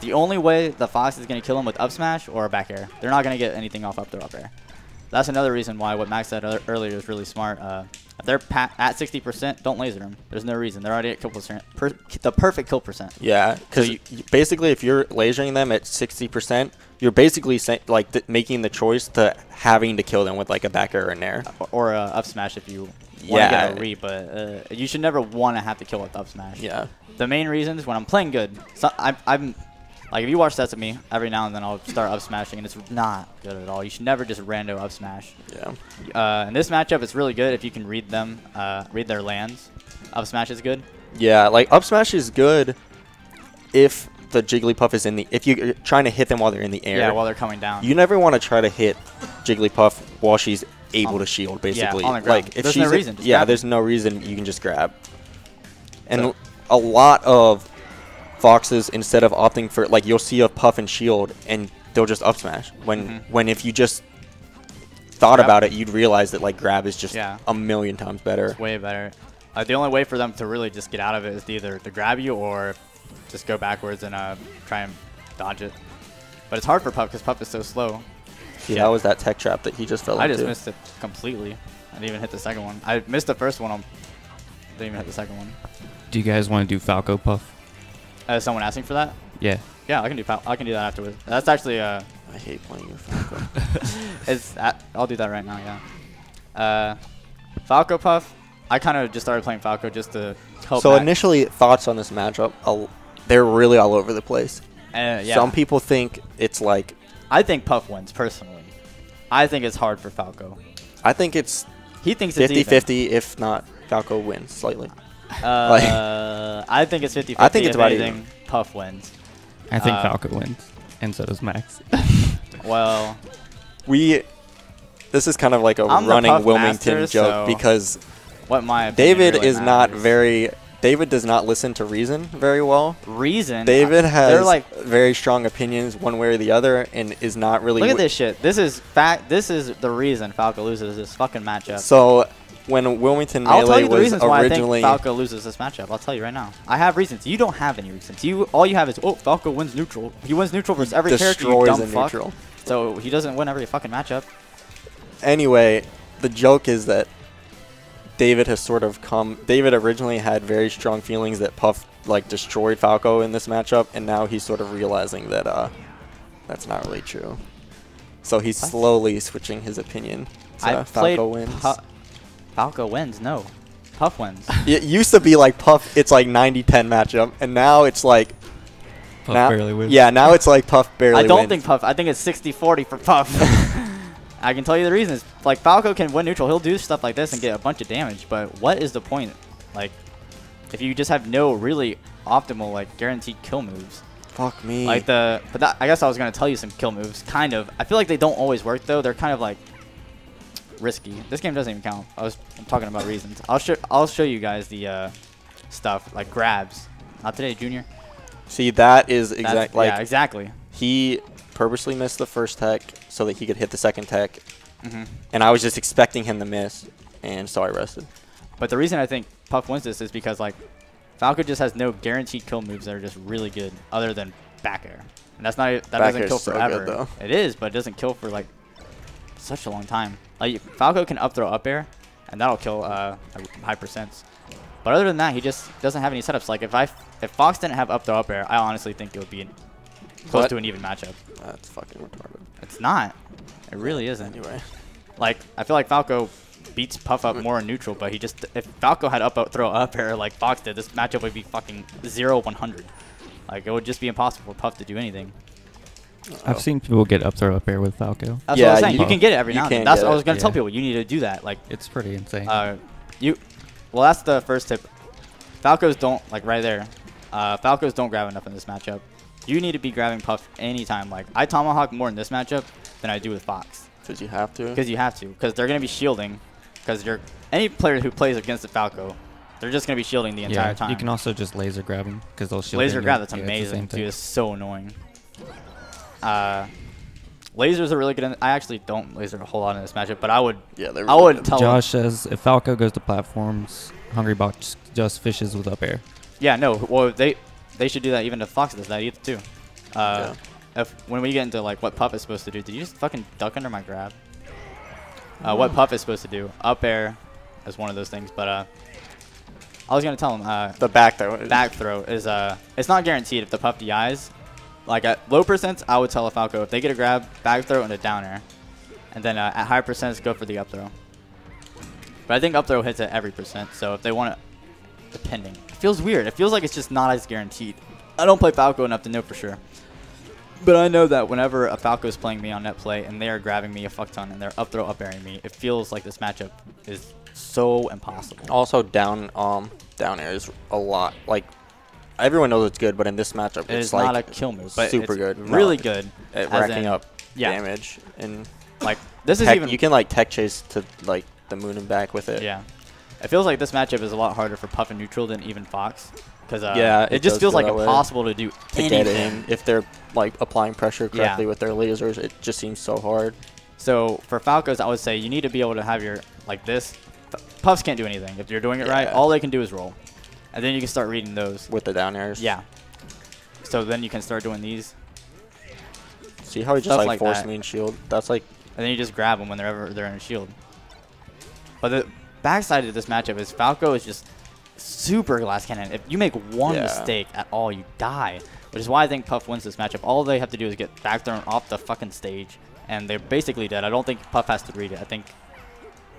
the only way the Fox is going to kill him with up smash or a back air. They're not going to get anything off up throw up air. That's another reason why what Max said earlier is really smart. If they're at 60%, don't laser them. There's no reason. They're already at kill percent, the perfect kill percent. Yeah, because basically if you're lasering them at 60%, you're basically making the choice to having to kill them with like a back air or an air. Or a up smash if you want to get a re, but you should never want to have to kill with up smash. Yeah. The main reasons when I'm playing good, so I'm like if you watch sets of me, every now and then I'll start up smashing and it's not good at all. You should never just rando up smash. Yeah. In this matchup, it's really good if you can read them, read their lands. Up smash is good. Yeah, like up smash is good if the Jigglypuff is in the, if you're trying to hit them while they're in the air. Yeah, while they're coming down. You never want to try to hit Jigglypuff while she's able to shield, basically. Yeah, on the ground. Like if there's she's no reason. there's no reason you can just grab. And a lot of Foxes, instead of opting for, like, you'll see a Puff and shield and they'll just up smash. When if you just thought about it, you'd realize that like grab is just a million times better. It's way better. The only way for them to really just get out of it is to either to grab you or just go backwards and try and dodge it. But it's hard for Puff because Puff is so slow. Yeah, that was that tech trap that he just fell into. I just missed it completely. I didn't even hit the second one. I missed the first one. Didn't even hit the second one. Do you guys want to do Falco Puff? Someone asking for that? Yeah. Yeah, I can do that afterwards. That's actually I hate playing your Falco. I'll do that right now. Yeah. Falco Puff. I kind of just started playing Falco just to help. So initially, thoughts on this matchup? They're really all over the place. Yeah. Some people think it's like. I think Puff wins personally. I think it's hard for Falco. I think it's. He thinks it's 50-50. If not, Falco wins slightly. I think it's 50-50. I think it's about anything, Puff wins. I think Falco wins, and so does Max. Well, this is kind of like a running Wilmington joke because David is not very. David does not listen to reason very well. Reason? David has very strong opinions one way or the other and is not really... Look at this shit. This is fact. This is the reason Falco loses this fucking matchup. So when Wilmington Melee was originally... why I think Falco loses this matchup. I'll tell you right now. I have reasons. You don't have any reasons. All you have is, Falco wins neutral. He wins neutral versus every character, you dumb fuck. Neutral. So he doesn't win every fucking matchup. Anyway, the joke is that David has sort of come... David originally had very strong feelings that Puff, like, destroyed Falco in this matchup, and now he's sort of realizing that that's not really true. So he's slowly switching his opinion to Falco wins. Falco wins, no. Puff wins. It used to be like Puff, it's like 90-10 matchup, and now it's like Puff barely wins. Yeah, now it's like Puff barely I don't wins. think Puff. I think it's 60-40 for Puff. I can tell you the reasons. Like, Falco can win neutral. He'll do stuff like this and get a bunch of damage, but what is the point? Like, if you just have no really optimal, like, guaranteed kill moves. Fuck me. Like, I guess I was going to tell you some kill moves, kind of. I feel like they don't always work, though. They're kind of, like, risky. This game doesn't even count. I'm talking about reasons. I'll show you guys the stuff, like grabs. Not today, Junior. See, that is exactly like yeah, exactly. He purposely missed the first tech so that he could hit the second tech, and I was just expecting him to miss, and so I rested. But the reason I think Puff wins this is because like Falco just has no guaranteed kill moves that are just really good, other than back air, and that doesn't kill forever. So good, it is, but it doesn't kill for like such a long time. Like Falco can up throw up air, and that'll kill high percents. But other than that, he just doesn't have any setups. Like if Fox didn't have up throw up air, I honestly think it would be close to an even matchup. That's fucking retarded. It's not. It really isn't. Anyway, like I feel like Falco beats Puff up more in neutral, but if Falco had up throw up air like Fox did, this matchup would be fucking 0-100. Like it would just be impossible for Puff to do anything. I've seen people get up throw up air with Falco. That's what I was saying. You can get it every now and then. That's what I was gonna tell people. You need to do that. Like it's pretty insane. Well, that's the first tip. Falcos don't, like right there, Falcos don't grab enough in this matchup. You need to be grabbing Puff anytime. Like, I Tomahawk more in this matchup than I do with Fox. Because you have to? Because you have to. Because they're going to be shielding. Because any player who plays against the Falco, they're just going to be shielding the entire time. You can also just laser grab them because they'll shield. Laser grab, that's amazing, too. It's so annoying. Lasers are really good. I actually don't laser a whole lot in this matchup, but I would. Yeah, they're really good. Josh says if Falco goes to platforms, Hungry Box just fishes with up air. Yeah, no. Well, they should do that. Even if Fox does that either too. When we get into like what Puff is supposed to do, did you just fucking duck under my grab? What Puff is supposed to do, up air, is one of those things. But I was gonna tell him the back throw. Back throw is it's not guaranteed if the Puff DIs. Like at low percents, I would tell a Falco if they get a grab, back throw, and a down air. And then at high percents, go for the up throw. But I think up throw hits at every percent, so if they want it, depending. It feels weird. It feels like it's just not as guaranteed. I don't play Falco enough to know for sure. But I know that whenever a Falco is playing me on net play and they are grabbing me a fuck ton and they're up throw up airing me, it feels like this matchup is so impossible. Also, down air is a lot. Like, everyone knows it's good, but in this matchup, it's like not a kill move, but super it's good. Really good at racking up damage. And like this is even you can like tech chase to like the moon and back with it. Yeah, it feels like this matchup is a lot harder for Puff and neutral than even Fox. Because it just feels like impossible to do anything. Get in if they're like applying pressure correctly with their lasers. It just seems so hard. So for Falcos, I would say you need to be able to have your like this. Puffs can't do anything if you're doing it right. All they can do is roll, and then you can start reading those with the down airs. Yeah. So then you can start doing these. See how he just like forced me in shield? That's like. And then you just grab them whenever they're in a shield. But the backside of this matchup is Falco is just super glass cannon. If you make one mistake at all, you die. Which is why I think Puff wins this matchup. All they have to do is get back thrown off the fucking stage, and they're basically dead. I don't think Puff has to read it. I think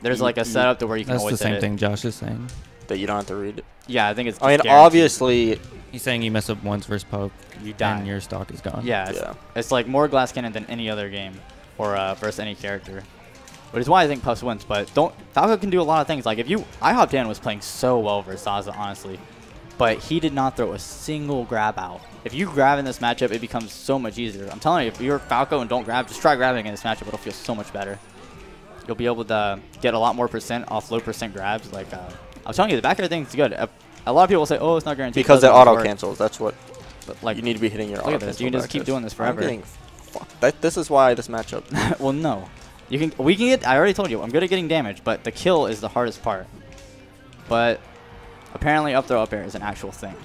there's like a setup to where you can always hit it. That's the same thing Josh is saying. That you don't have to read it. Yeah, I think it's. I mean, obviously, he's saying you mess up once versus Puff, you die, and your stock is gone. Yeah, it's like more glass cannon than any other game, or versus any character. Which is why I think Puff wins, but Falco can do a lot of things. Like IHopDan was playing so well versus Saza, honestly, but he did not throw a single grab out. If you grab in this matchup, it becomes so much easier. I'm telling you, if you're Falco and don't grab, just try grabbing in this matchup. It'll feel so much better. You'll be able to get a lot more percent off low percent grabs. Like I'm telling you, the back air thing is good. A lot of people say, "Oh, it's not guaranteed." Because it auto cancels. That's what. But like you need to be hitting your auto cancel. You can just keep doing this forever. This is why this matchup. Well, no. We can get. I already told you, I'm good at getting damage, but the kill is the hardest part. But apparently, up throw up air is an actual thing.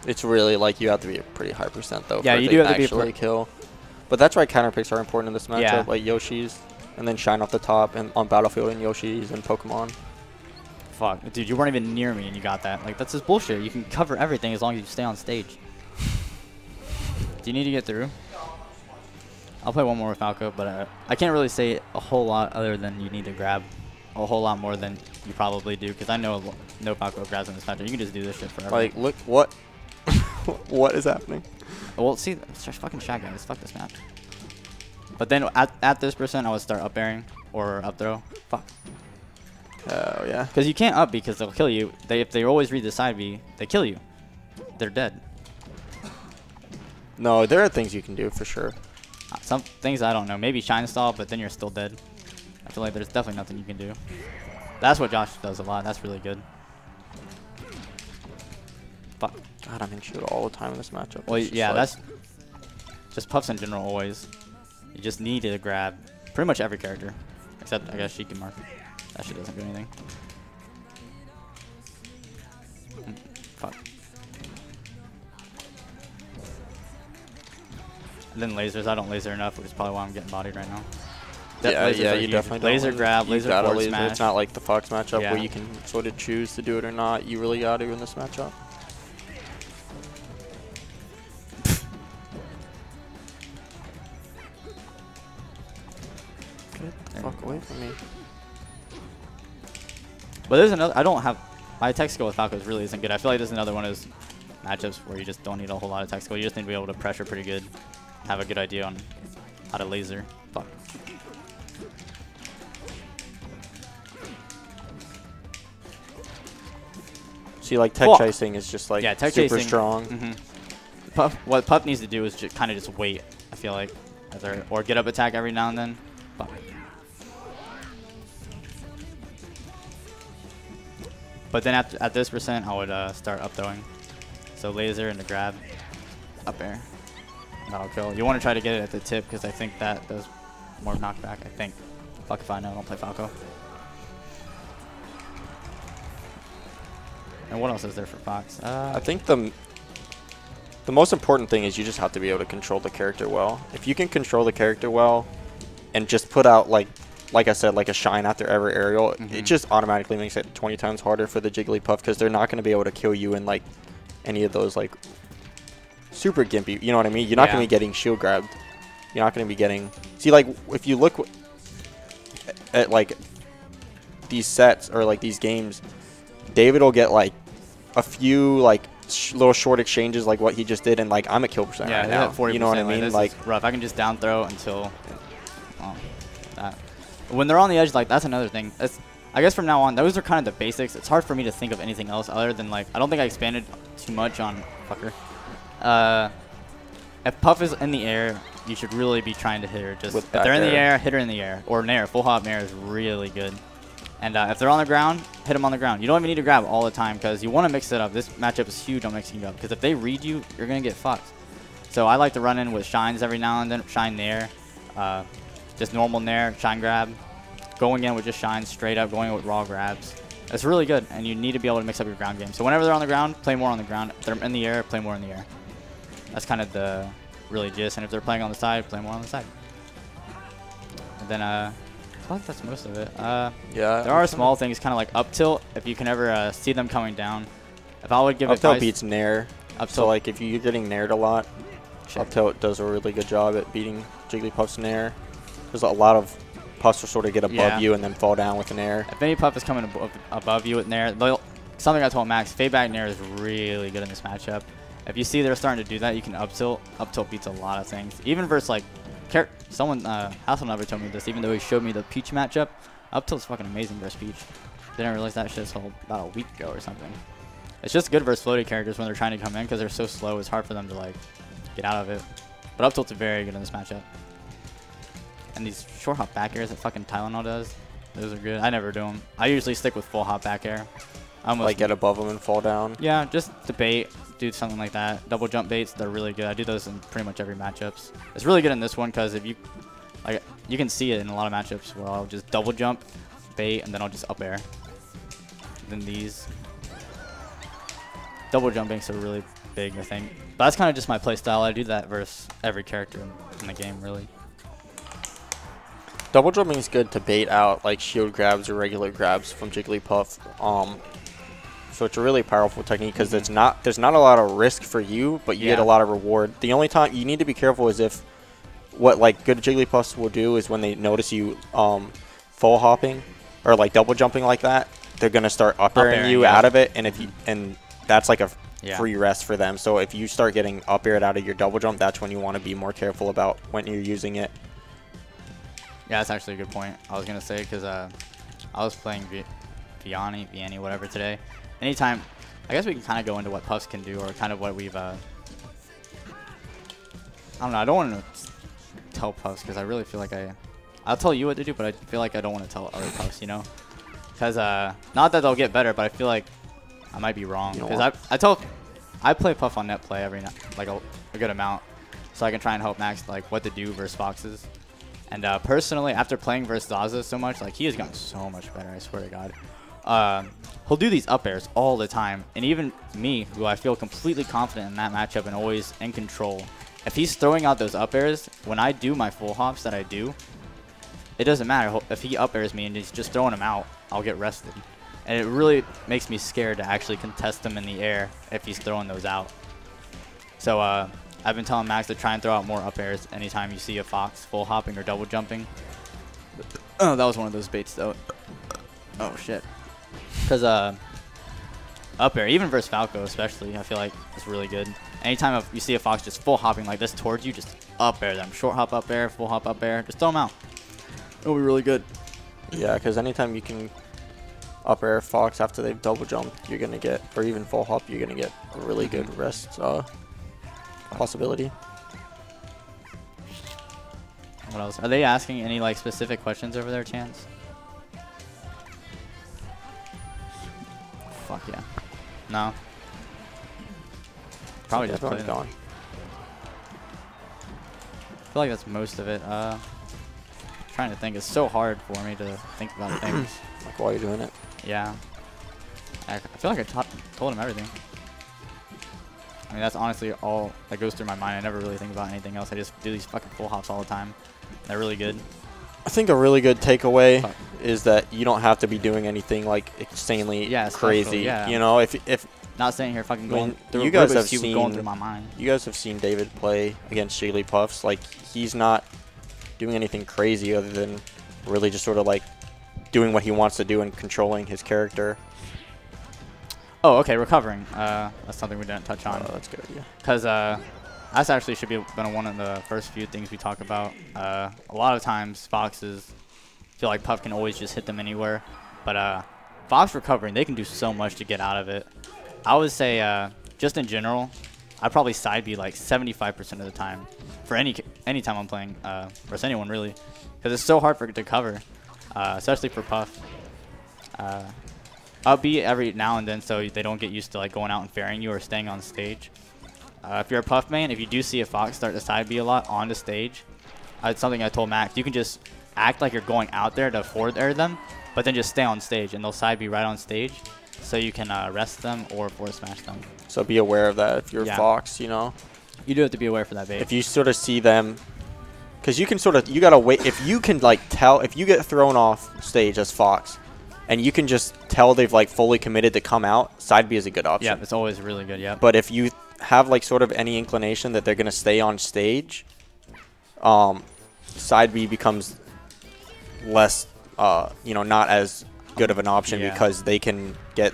It's really like you have to be a pretty high percent though. Yeah, for you do have to actually kill. But that's why counter picks are important in this matchup, Yeah. like Yoshi's, and then shine off the top and on Battlefield and Yoshi's and Pokemon. Fuck, dude, you weren't even near me and you got that. Like that's just bullshit. You can cover everything as long as you stay on stage. Do you need to get through? I'll play one more with Falco, but I can't really say a whole lot other than you need to grab. a whole lot more than you probably do, because I know no Falco grabs in this matchup. You can just do this shit forever. Like, look what what is happening? Well, see, it's just fucking shot guys. Fuck this map. But then at this percent, I would start up airing or up throw. Fuck. Oh yeah. Because you can't up because they'll kill you. If they always read the side B, they kill you. They're dead. No, there are things you can do for sure. Some things I don't know. Maybe shine stall, but then you're still dead. I feel like there's definitely nothing you can do. That's what Josh does a lot. That's really good. Fuck. God, I'm in shield all the time in this matchup. Well, yeah, that's just puffs in general always. You just need to grab pretty much every character, except I guess Sheik and Marth. That shit doesn't do anything. Fuck. And then lasers. I don't laser enough, which is probably why I'm getting bodied right now. Yeah, you definitely don't. Laser grab, laser forward smash. It's not like the Fox matchup Yeah. where you can sort of choose to do it or not. You really got to in this matchup. Get the fuck away from me. But there's another. I don't have my tech skill with Falcos really isn't good. I feel like there's another one of those matchups where you just don't need a whole lot of tech skill. You just need to be able to pressure pretty good, have a good idea on how to laser. Fuck. See, like tech Fuck. chasing is just like Yeah, tech super chasing. strong. Puff, what Puff needs to do is kind of just wait. I feel like, or get up attack every now and then. Fuck. But then at this percent, I would start up throwing. So laser and the grab, up air. That'll kill. You want to try to get it at the tip because I think that does more knockback. I think. Fuck if I know. I don't play Falco. And what else is there for Fox? I think the most important thing is you just have to be able to control the character well. If you can control the character well and just put out like I said, like a shine after every aerial, it just automatically makes it 20 times harder for the Jigglypuff because they're not going to be able to kill you in like any of those like super gimpy. You know what I mean? You're not going to be getting shield grabbed. You're not going to be getting. See, like if you look at like these sets or like these games, David will get like a few like little short exchanges like what he just did, and like I'm at kill percent right now. 40%, you know what I mean? Like rough. I can just down throw until that. When they're on the edge, like that's another thing. I guess from now on, those are kind of the basics. It's hard for me to think of anything else other than like I don't think I expanded too much on fucker. If Puff is in the air, you should really be trying to hit her. Just if they're in the air, hit her in the air or nair. Full hop nair is really good. And if they're on the ground, hit them on the ground. You don't even need to grab all the time because you want to mix it up. This matchup is huge on mixing it up because if they read you, you're going to get fucked. So I like to run in with shines every now and then. Shine nair, just normal nair, shine grab. Going in with just shines straight up, going in with raw grabs. It's really good, and you need to be able to mix up your ground game. So whenever they're on the ground, play more on the ground. If they're in the air, play more in the air. That's kind of the really gist. And if they're playing on the side, play more on the side. And then I feel like that's most of it. Yeah. There are small things, kind of like up tilt. If you can ever see them coming down. If I would give up tilt advice, beats nair. Up So tilt. like if you're getting naired a lot, up tilt does a really good job at beating Jigglypuff's nair. There's a lot of puffs will sort of get above you and then fall down with an air. If any puff is coming above you with nair, something I told Max, fade back nair is really good in this matchup. If you see they're starting to do that, you can up tilt. Up tilt beats a lot of things. Even versus like, someone, Hassel never told me this, even though he showed me the Peach matchup. Up tilt's fucking amazing versus Peach. Didn't realize that shit until about a week ago or something. It's just good versus floaty characters when they're trying to come in because they're so slow. It's hard for them to like get out of it. But up tilt's very good in this matchup. And these short hop back airs that fucking Tylenol does, those are good. I never do them. I usually stick with full hop back air. Like get above them and fall down. Yeah, just debate, do something like that. Double jump baits, they're really good. I do those in pretty much every matchups. It's really good in this one because if you, like, you can see it in a lot of matchups where I'll just double jump, bait, and then I'll just up air. Then these double jumpings are really big, I think. But that's kind of just my play style. I do that versus every character in the game, really. Double jumping is good to bait out like shield grabs or regular grabs from Jigglypuff. So it's a really powerful technique because there's not a lot of risk for you, but you get a lot of reward. The only time you need to be careful is if what like good Jigglypuffs will do is when they notice you full hopping, or like double jumping like that, they're gonna start up airing you out of it, and if you that's like a free rest for them. So if you start getting up aired out of your double jump, that's when you want to be more careful about when you're using it. Yeah, that's actually a good point. I was gonna say because I was playing Vianney, whatever today. Anytime, I guess we can kind of go into what Puffs can do, or kind of what we've. I don't know. I don't want to tell Puffs because I really feel like I'll tell you what to do, but I feel like I don't want to tell other Puffs, you know? Because not that they'll get better, but I feel like I might be wrong. Because I play Puff on net play every night, like a good amount, so I can try and help Max like what to do versus Foxes. And personally, after playing versus Zaza so much, like he has gotten so much better. I swear to God. He'll do these up airs all the time, and even me, who I feel completely confident in that matchup and always in control. If he's throwing out those up airs, when I do my full hops that I do, it doesn't matter. If he up airs me and he's just throwing them out, I'll get rested. And it really makes me scared to actually contest him in the air if he's throwing those out. So I've been telling Max to try and throw out more up airs anytime you see a Fox full hopping or double jumping. Oh, that was one of those baits though. Oh shit. Because up air, even versus Falco especially, I feel like it's really good. Anytime you see a Fox just full hopping like this towards you, just up air them. Short hop up air, full hop up air, just throw them out. It'll be really good. Yeah, because anytime you can up air Fox after they've double jumped, you're gonna get, or even full hop, you're gonna get a really good rest possibility. What else? Are they asking any like specific questions over there, Chance? Fuck yeah. No. Probably just play gone. I feel like that's most of it. Trying to think. It's so hard for me to think about things. Like while you're doing it. Yeah. I feel like I told him everything. I mean, that's honestly all that goes through my mind. I never really think about anything else. I just do these fucking full hops all the time. They're really good. I think a really good takeaway is that you don't have to be doing anything like insanely crazy. Yeah. You know, if not sitting here fucking going through you guys have going through my mind. You guys have seen David play against Jigglypuffs. Like he's not doing anything crazy other than really just sort of like doing what he wants to do and controlling his character. Oh, okay, recovering. That's something we didn't touch on. Oh, that's good, yeah. Because that's actually should be one of the first few things we talk about. A lot of times, Foxes feel like Puff can always just hit them anywhere. But Fox recovering, they can do so much to get out of it. I would say, just in general, I'd probably side B like 75% of the time for any time I'm playing versus anyone, really. Because it's so hard for it to cover, especially for Puff. Up B every now and then so they don't get used to like going out and fairing you or staying on stage. If you're a Puff main, if you do see a Fox start to side B a lot on the stage, it's something I told Max. You can just act like you're going out there to forward air them, but then just stay on stage and they'll side B right on stage, so you can rest them or forward smash them. So be aware of that if you're Fox, you know. You do have to be aware for that bait. If you sort of see them, because you can sort of, you gotta wait. If you can like tell, if you get thrown off stage as Fox, and you can just tell they've like fully committed to come out, side B is a good option. Yeah, it's always really good. Yeah. But if you have like sort of any inclination that they're gonna stay on stage, side B becomes less, you know, not as good of an option because they can get,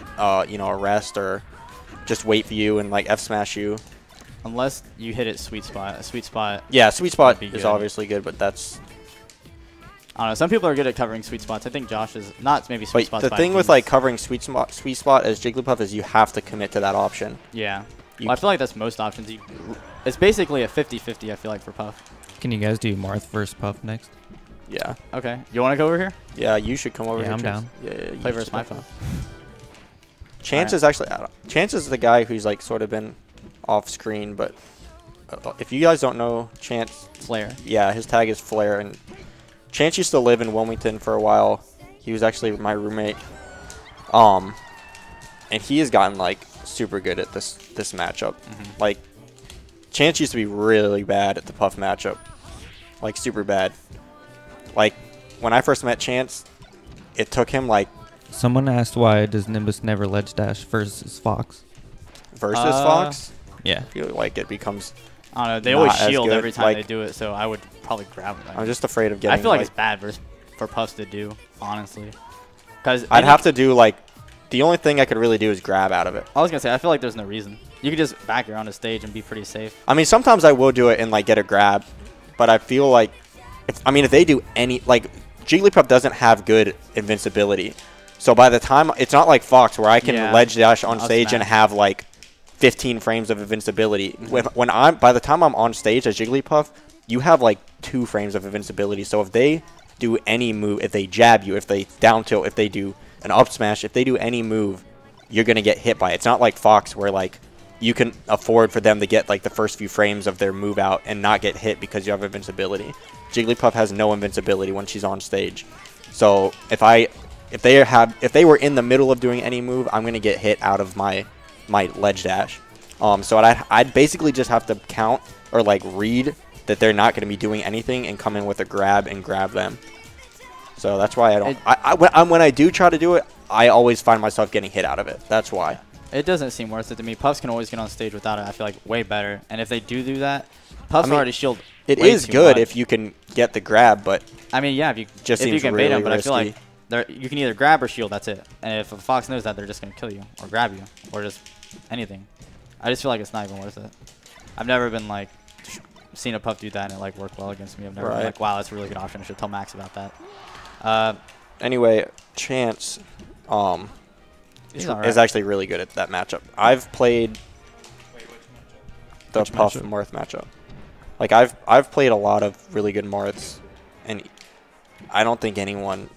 you know, a rest or just wait for you and like F smash you. Unless you hit it sweet spot. A sweet spot. Yeah, sweet spot is obviously good, but that's. I don't know. Some people are good at covering sweet spots. I think Josh is not maybe sweet spots. The thing with like covering sweet spot as Jigglypuff is you have to commit to that option. Yeah. Well, I feel like that's most options. It's basically a 50-50, I feel like, for Puff. Can you guys do Marth versus Puff next? Yeah. Okay. You want to go over here? Yeah, you should come over here. Yeah, I'm down. Yeah, play versus my Puff. Chance is actually Chance is the guy who's like sort of been off screen, but if you guys don't know Chance, Flare. Yeah, his tag is Flare, and Chance used to live in Wilmington for a while. He was actually my roommate. And he has gotten like super good at this matchup. Like Chance used to be really bad at the Puff matchup. Like super bad. Like when I first met Chance, it took him like. Someone asked why does Nimbus never ledge dash versus Fox? Versus Fox? Yeah. I feel like it becomes. I don't know. They always shield every time they do it, so I would probably grab it. I'm just afraid of getting. I feel like it's bad for Puffs to do, honestly. Because I'd have to do like, the only thing I could really do is grab out of it. I was gonna say I feel like there's no reason. You could just back around the stage and be pretty safe. I mean, sometimes I will do it and like get a grab, but I feel like, if they do any, like Jigglypuff doesn't have good invincibility, so by the time it's not like Fox where I can ledge dash on stage and have like 15 frames of invincibility. By the time I'm on stage as Jigglypuff, you have like 2 frames of invincibility. So if they do any move, if they jab you, if they down tilt, if they do an up smash, if they do any move, you're gonna get hit by it. It's not like Fox where like you can afford for them to get like the first few frames of their move out and not get hit because you have invincibility. Jigglypuff has no invincibility when she's on stage. So if they were in the middle of doing any move, I'm gonna get hit out of my ledge dash. So I'd basically just have to count or like read that they're not gonna be doing anything and come in with a grab and grab them. So that's why when I do try to do it, I always find myself getting hit out of it. That's why. It doesn't seem worth it to me. Puffs can always get on stage without it. I feel like way better. And if they do that, Puffs already shield. It is good if you can get the grab, but I mean, yeah, if you can bait them. But I feel like you can either grab or shield. That's it. And if a Fox knows that, they're just gonna kill you or grab you or just anything. I just feel like it's not even worth it. I've never been like seen a Puff do that and it like worked well against me. I've never been like, wow, that's a really good option. I should tell Max about that. Anyway, Chance is actually really good at that matchup. I've played the Puff Marth matchup. Like I've played a lot of really good Marths, and I don't think anyone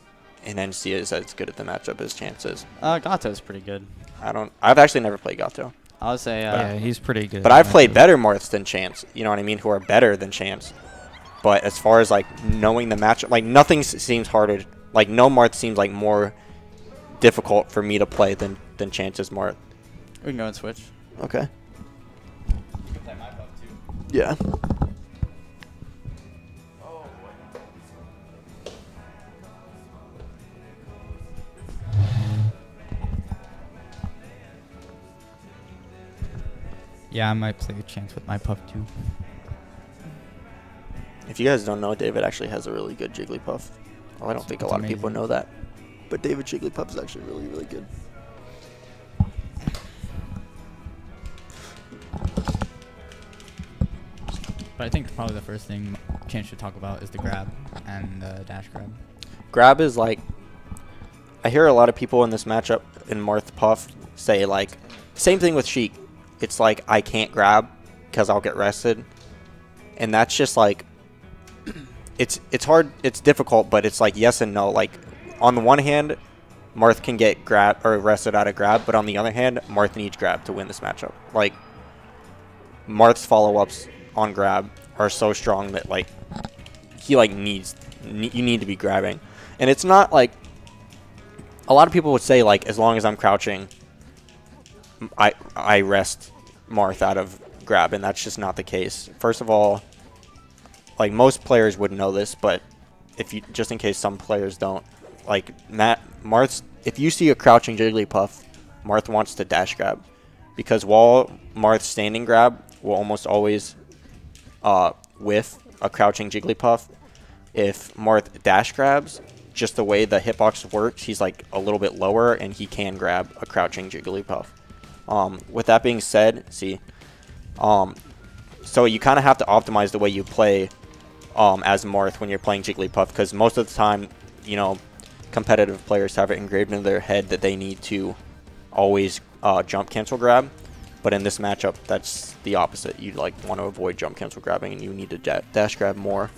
in NC is as good at the matchup as Chance is. Gato is pretty good. I've actually never played Gato. I would say yeah, he's pretty good. But I've played better Marths than Chance. You know what I mean? Who are better than Chance. But as far as like knowing the matchup, like nothing seems harder. Like no Marth seems like more difficult for me to play than Chance's Marth. We can go and switch. Okay. You can play my Puff too. Yeah. Yeah, I might play a Chance with my Puff too. If you guys don't know, David actually has a really good Jigglypuff. Well, I don't think a lot of people know that. But David Jigglypuff is actually really, really good. But I think probably the first thing Chance should talk about is the grab and the dash grab. Grab is like, I hear a lot of people in this matchup in Marth Puff say like, same thing with Sheik. It's like, I can't grab because I'll get rested. And that's just like, it's hard, it's difficult, but it's like yes and no. Like on the one hand, Marth can get grab or rested out of grab, but on the other hand, Marth needs grab to win this matchup. Like Marth's follow-ups on grab are so strong that like he like you need to be grabbing. And it's not like a lot of people would say like as long as I'm crouching, I rest Marth out of grab, and that's just not the case. First of all, like most players would know this, but if you just in case some players don't, like Marth's, if you see a crouching Jigglypuff, Marth wants to dash grab, because while Marth's standing grab will almost always whiff a crouching Jigglypuff, if Marth dash grabs, just the way the hitbox works, he's like a little bit lower and he can grab a crouching Jigglypuff. With that being said, so you kind of have to optimize the way you play as Marth when you're playing Jigglypuff, because most of the time, you know, competitive players have it engraved into their head that they need to always jump cancel grab. But in this matchup, that's the opposite. You like want to avoid jump cancel grabbing, and you need to dash grab more.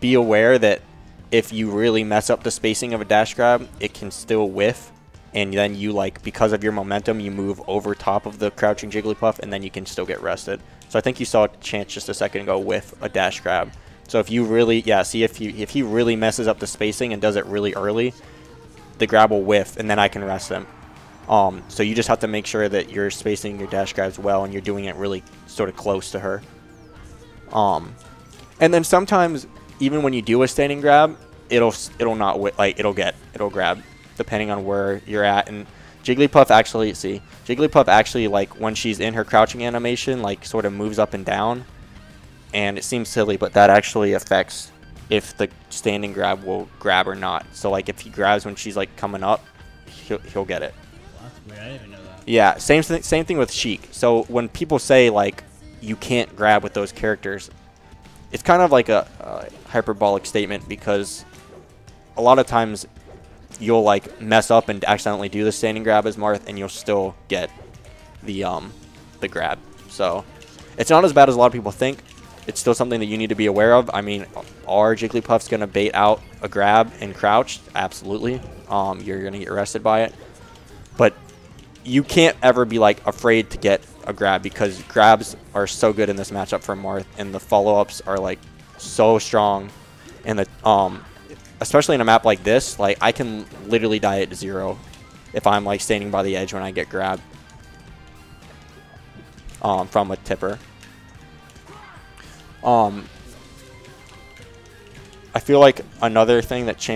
Be aware that if you really mess up the spacing of a dash grab, it can still whiff, and then you like, because of your momentum, you move over top of the crouching Jigglypuff, and then you can still get rested. So I think you saw a Chance just a second ago with a dash grab. So if you really, if he really messes up the spacing and does it really early, the grab will whiff, and then I can rest him. So you just have to make sure that you're spacing your dash grabs well and you're doing it really sort of close to her. And then sometimes even when you do a standing grab, it'll grab depending on where you're at. And Jigglypuff actually like when she's in her crouching animation, like sort of moves up and down, and it seems silly, but that actually affects if the standing grab will grab or not. So like if he grabs when she's like coming up, he'll get it. Well, that's weird. I didn't even know that. Yeah, same thing with Sheik. So when people say like you can't grab with those characters, it's kind of like a hyperbolic statement, because a lot of times you'll like mess up and accidentally do the standing grab as Marth, and you'll still get the grab. So it's not as bad as a lot of people think. It's still something that you need to be aware of. I mean, are Jigglypuffs going to bait out a grab and crouch? Absolutely. You're going to get arrested by it. But you can't ever be like afraid to get a grab, because grabs are so good in this matchup for Marth, and the follow-ups are like so strong. And the especially in a map like this, like I can literally die at 0 if I'm like standing by the edge when I get grabbed from a tipper. I feel like another thing that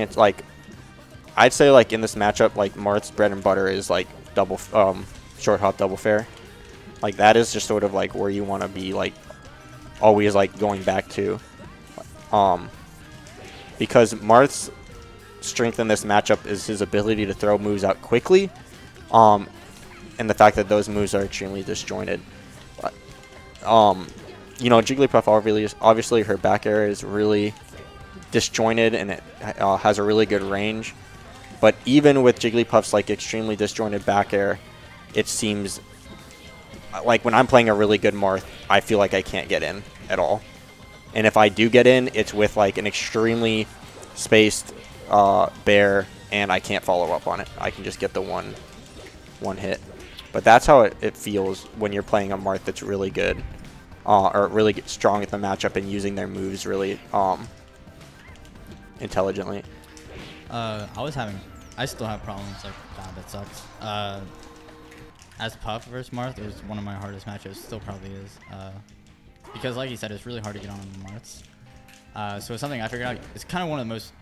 I'd say like in this matchup, like Marth's bread and butter is like double short hop double fair. Like that is just sort of like where you want to be like always like going back to. Because Marth's strength in this matchup is his ability to throw moves out quickly, and the fact that those moves are extremely disjointed. You know, Jigglypuff, obviously her back air is really disjointed, and it has a really good range. But even with Jigglypuff's like extremely disjointed back air, it seems like when I'm playing a really good Marth, I feel like I can't get in at all. And if I do get in, it's with like an extremely spaced bear, and I can't follow up on it. I can just get the one hit. But that's how it feels when you're playing a Marth that's really good, or really strong at the matchup and using their moves really intelligently. I still have problems like that sucks. As Puff versus Marth, it was one of my hardest matchups. Still probably is. Because like you said, it's really hard to get on the Marths. So it's something I figured out. It's kind of one of the most,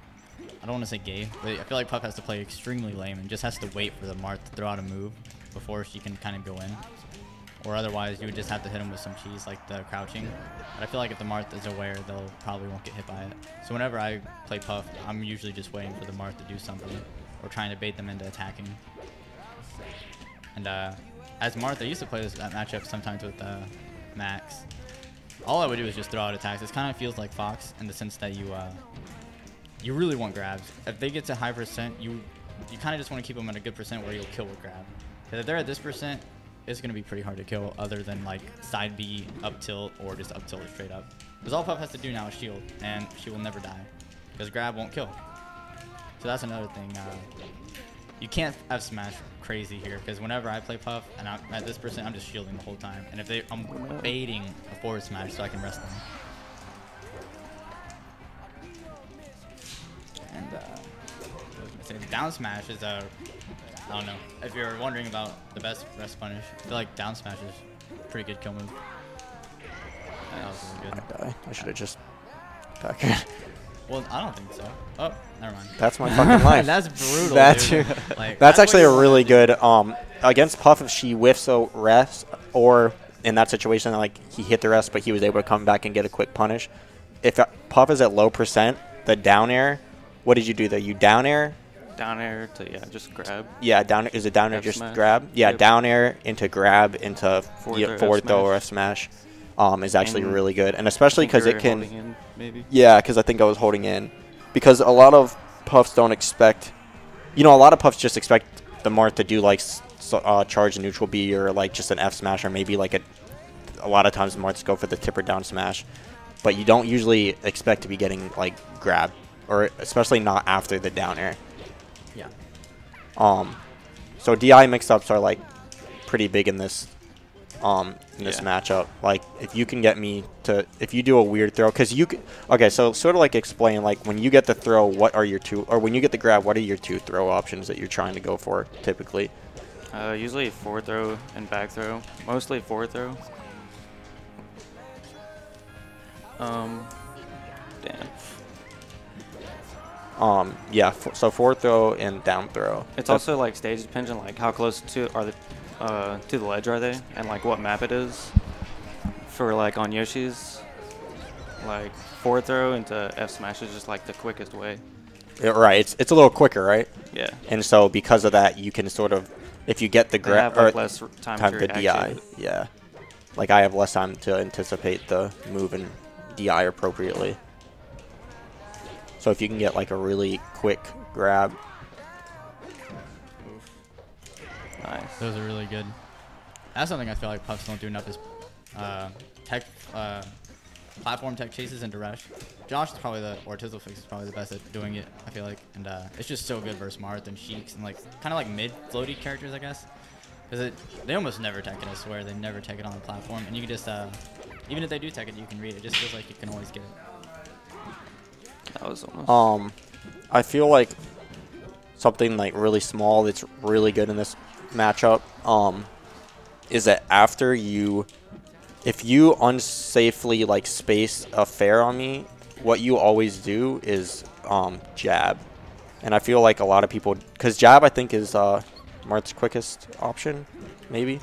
I don't want to say gay, but I feel like Puff has to play extremely lame and just has to wait for the Marth to throw out a move before she can kind of go in. Or otherwise, you would just have to hit him with some cheese, like the crouching. But I feel like if the Marth is aware, they'll probably won't get hit by it. So whenever I play Puff, I'm usually just waiting for the Marth to do something, or trying to bait them into attacking. And as Marth, I used to play that matchup sometimes with Max. All I would do is just throw out attacks. It kind of feels like Fox in the sense that you really want grabs. If they get to high percent, you kind of just want to keep them at a good percent where you'll kill with grab. If they're at this percent, it's going to be pretty hard to kill, other than like side B, up tilt, or just up tilt or straight up. Because all Puff has to do now is shield, and she will never die, because grab won't kill. So that's another thing. You can't have smash crazy here, because whenever I play Puff and I'm at this percent, I'm just shielding the whole time. And if I'm baiting a forward smash so I can rest them. And down smash is I don't know. If you're wondering about the best rest punish, I feel like down smash is a pretty good kill move. That was really good. I die. I should have just back in. Well, I don't think so. Oh, never mind. That's my fucking life. That's brutal. That's dude. Like, that's actually a really good against Puff. If she whiffs a rest, or in that situation like he hit the rest but he was able to come back and get a quick punish. If Puff is at low percent, the down air, what did you do there? You down air? Down air to just grab. Yeah, down is it down air just smash. grab? Yeah, Yep. Down air into grab into forward throw or F smash. Is actually And really good, and especially because it can. In, maybe. Yeah, because I think I was holding in, because a lot of Puffs don't expect. A lot of Puffs just expect the Marth to do like charge neutral B, or like just an F smash, or maybe like a lot of times the Marths go for the tipper down smash, but you don't usually expect to be getting like grab, or especially not after the down air. Yeah. So DI mix-ups are like pretty big in this matchup. Like if you can get me to, if you do a weird throw, because you can, okay, so sort of like explain, like when you get the throw, what are your two, or when you get the grab, what are your two throw options that you're trying to go for typically? Usually forward throw and back throw. Mostly forward throw. Damn. Yeah, so forward throw and down throw. It's also like stage dependent, like how close to the ledge are they, and like what map it is. For like on Yoshi's, like forward throw into F smash is just like the quickest way. Yeah, right. It's a little quicker, right? Yeah. And so because of that, you can sort of, if you get the They have grab like less time to to DI, actually. yeah. Like I have less time to anticipate the move and DI appropriately. So if you can get like a really quick grab. Nice. Those are really good. That's something I feel like Puffs don't do enough is platform tech chases into rush. Josh is probably or Tizzlefix is probably the best at doing it, I feel like. And it's just so good versus Marth and Sheiks and like kind of like mid-floaty characters, I guess. Because they almost never tech it, I swear. They never tech it on the platform. And you can just, even if they do tech it, you can read it. It just feels like you can always get it. That was almost. I feel like something like really small that's really good in this matchup is that after if you unsafely like space a fair on me, what you always do is jab. And I feel like a lot of people, because jab I think is Marth's quickest option, maybe,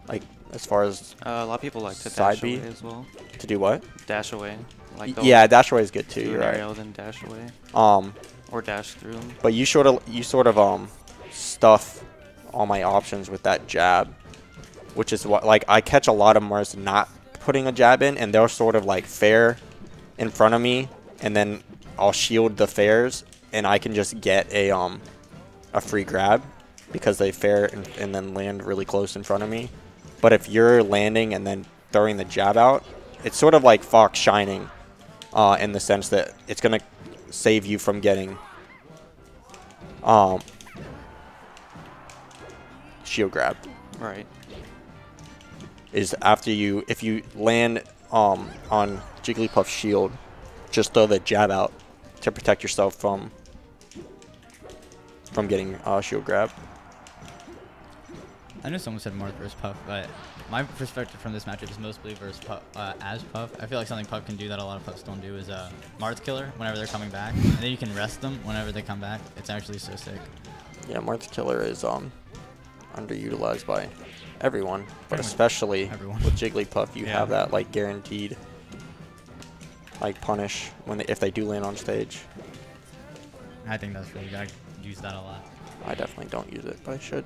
like as far as A lot of people like to side dash B? away as well. to do what? Dash away. Like Yeah, dash away is good too. do You're an right. aerial, then dash away. Or dash through them. But you sort of stuff all my options with that jab, which is what, like, I catch a lot of Marths not putting a jab in, and they'll sort of like fair in front of me, and then I'll shield the fairs, and I can just get a free grab because they fair and then land really close in front of me. But if you're landing and then throwing the jab out, it's sort of like Fox shining in the sense that it's going to save you from getting shield grab. Right. Is after if you land on Jigglypuff's shield, just throw the jab out to protect yourself from getting shield grab. I know someone said Marth versus Puff, but my perspective from this matchup is mostly versus Puff, as Puff. I feel like something Puff can do that a lot of Puffs don't do is Marth killer whenever they're coming back. And then you can rest them whenever they come back. It's actually so sick. Yeah, Marth killer is underutilized by everyone, but Pretty much especially everyone. with Jigglypuff, you Yeah. have that like guaranteed like punish if they do land on stage. I think that's really good. I use that a lot. I definitely don't use it, but I should.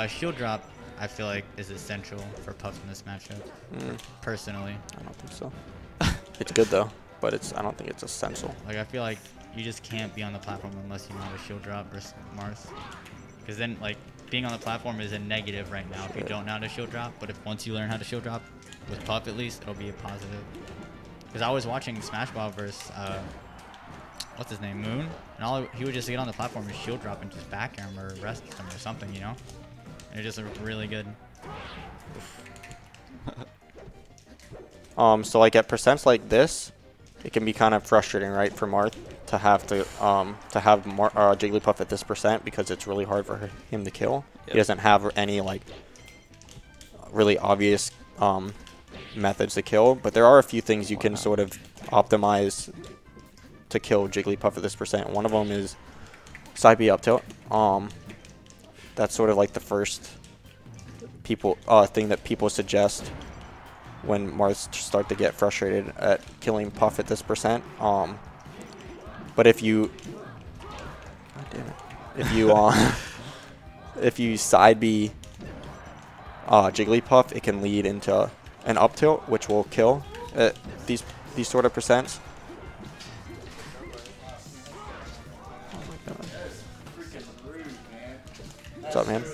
Shield drop, I feel like, is essential for Puff in this matchup. Personally, I don't think so. It's good though, but I don't think it's essential. like I feel like you just can't be on the platform unless you know how to shield drop versus Marth. Because then, like, being on the platform is a negative right now if you don't know how to shield drop. But if once you learn how to shield drop, with Puff at least, it'll be a positive. Because I was watching Smash Ball versus what's his name, Moon, and he would just get on the platform and shield drop and just back him or rest him or something, you know. And it just looked really good. So like at percents like this, it can be kind of frustrating, right, for Marth to have Jigglypuff at this percent because it's really hard for him to kill. Yep. He doesn't have any like really obvious methods to kill, but there are a few things you can sort of optimize to kill Jigglypuff at this percent. One of them is side B up tilt. That's sort of like the first thing that people suggest when Marths start to get frustrated at killing Puff at this percent. But if you, God damn it, if you side B Jigglypuff, it can lead into an up tilt, which will kill at these sort of percents. What's up, man?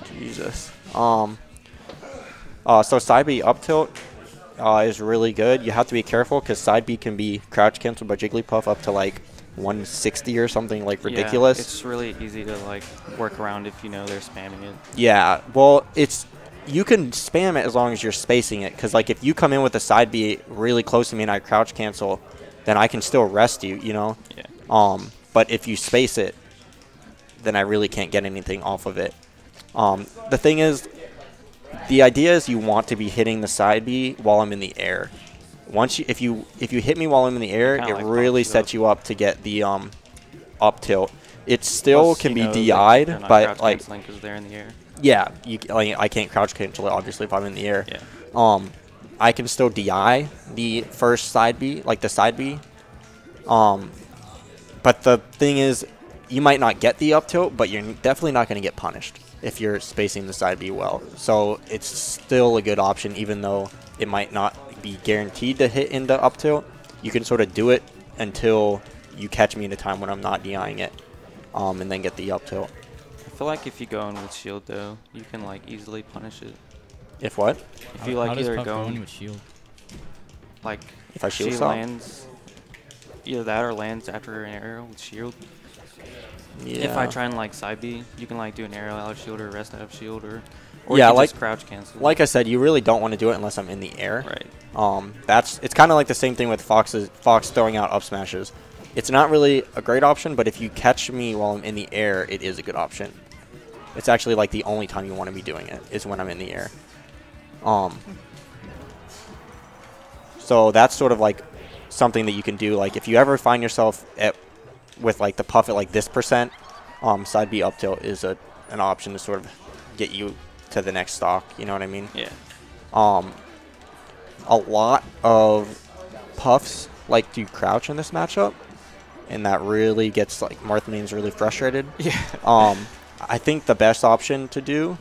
Jesus. So side B up tilt is really good. You have to be careful because side B can be crouch canceled by Jigglypuff up to like 160 or something like ridiculous. Yeah, it's really easy to like work around if you know they're spamming it. Yeah, well, you can spam it as long as you're spacing it, because like if you come in with a side B really close to me and I crouch cancel, then I can still rest you, you know? Yeah. But if you space it, then I really can't get anything off of it. The thing is, the idea is you want to be hitting the side B while I'm in the air. If you hit me while I'm in the air, Kinda it like really Fox sets you up to get the up tilt. it still Plus, can you be know that DI'd, they're not but crouch like canceling 'cause they're in the air. yeah, like, I can't crouch cancel it obviously if I'm in the air. Yeah. I can still DI the first side B, like the side B. But the thing is, you might not get the up tilt, but you're definitely not going to get punished if you're spacing the side B well. So it's still a good option, even though it might not be guaranteed to hit into up tilt. You can sort of do it until you catch me in a time when I'm not DIing it, and then get the up tilt. I feel like if you go in with shield though, you can like easily punish it. If what? If you like How does either Puff go go in in with shield? like If I shield she stop? lands, either that or lands after an arrow with shield. Yeah. If I try and like side B, you can like do an arrow out of shield or rest out of shield or Yeah, you can like- just crouch cancel. Like I said, you really don't want to do it unless I'm in the air. Right. It's kind of like the same thing with Fox throwing out up smashes. It's not really a great option, but if you catch me while I'm in the air, it is a good option. It's actually like the only time you want to be doing it is when I'm in the air. So that's sort of like something that you can do. Like if you ever find yourself with like the puff at like this percent, side B up tilt is an option to sort of get you to the next stock. You know what I mean? Yeah. A lot of puffs like to crouch in this matchup, and that really gets like Marth mains really frustrated. Yeah. I think the best option to do,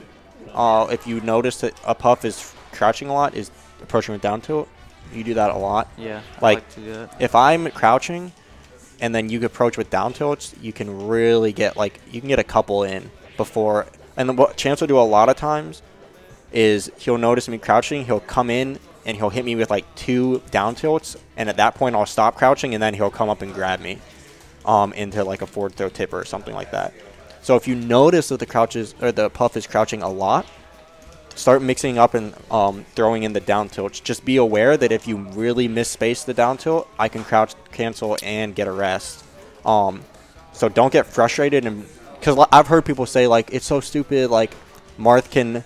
if you notice that a puff is crouching a lot, is approaching with down tilt. You do that a lot. Yeah. I Like, to do that. if I'm crouching, and then you approach with down tilts, you can really get like you can get a couple in before. And then what Chance will do a lot of times is he'll notice me crouching, he'll come in and he'll hit me with like 2 down tilts, and at that point I'll stop crouching, and then he'll come up and grab me into like a forward throw tipper or something like that. So if you notice that the puff is crouching a lot, start mixing up and throwing in the down tilts. Just be aware that if you really misspace the down tilt, I can crouch cancel and get a rest. So don't get frustrated, and because I've heard people say like it's so stupid, like Marth can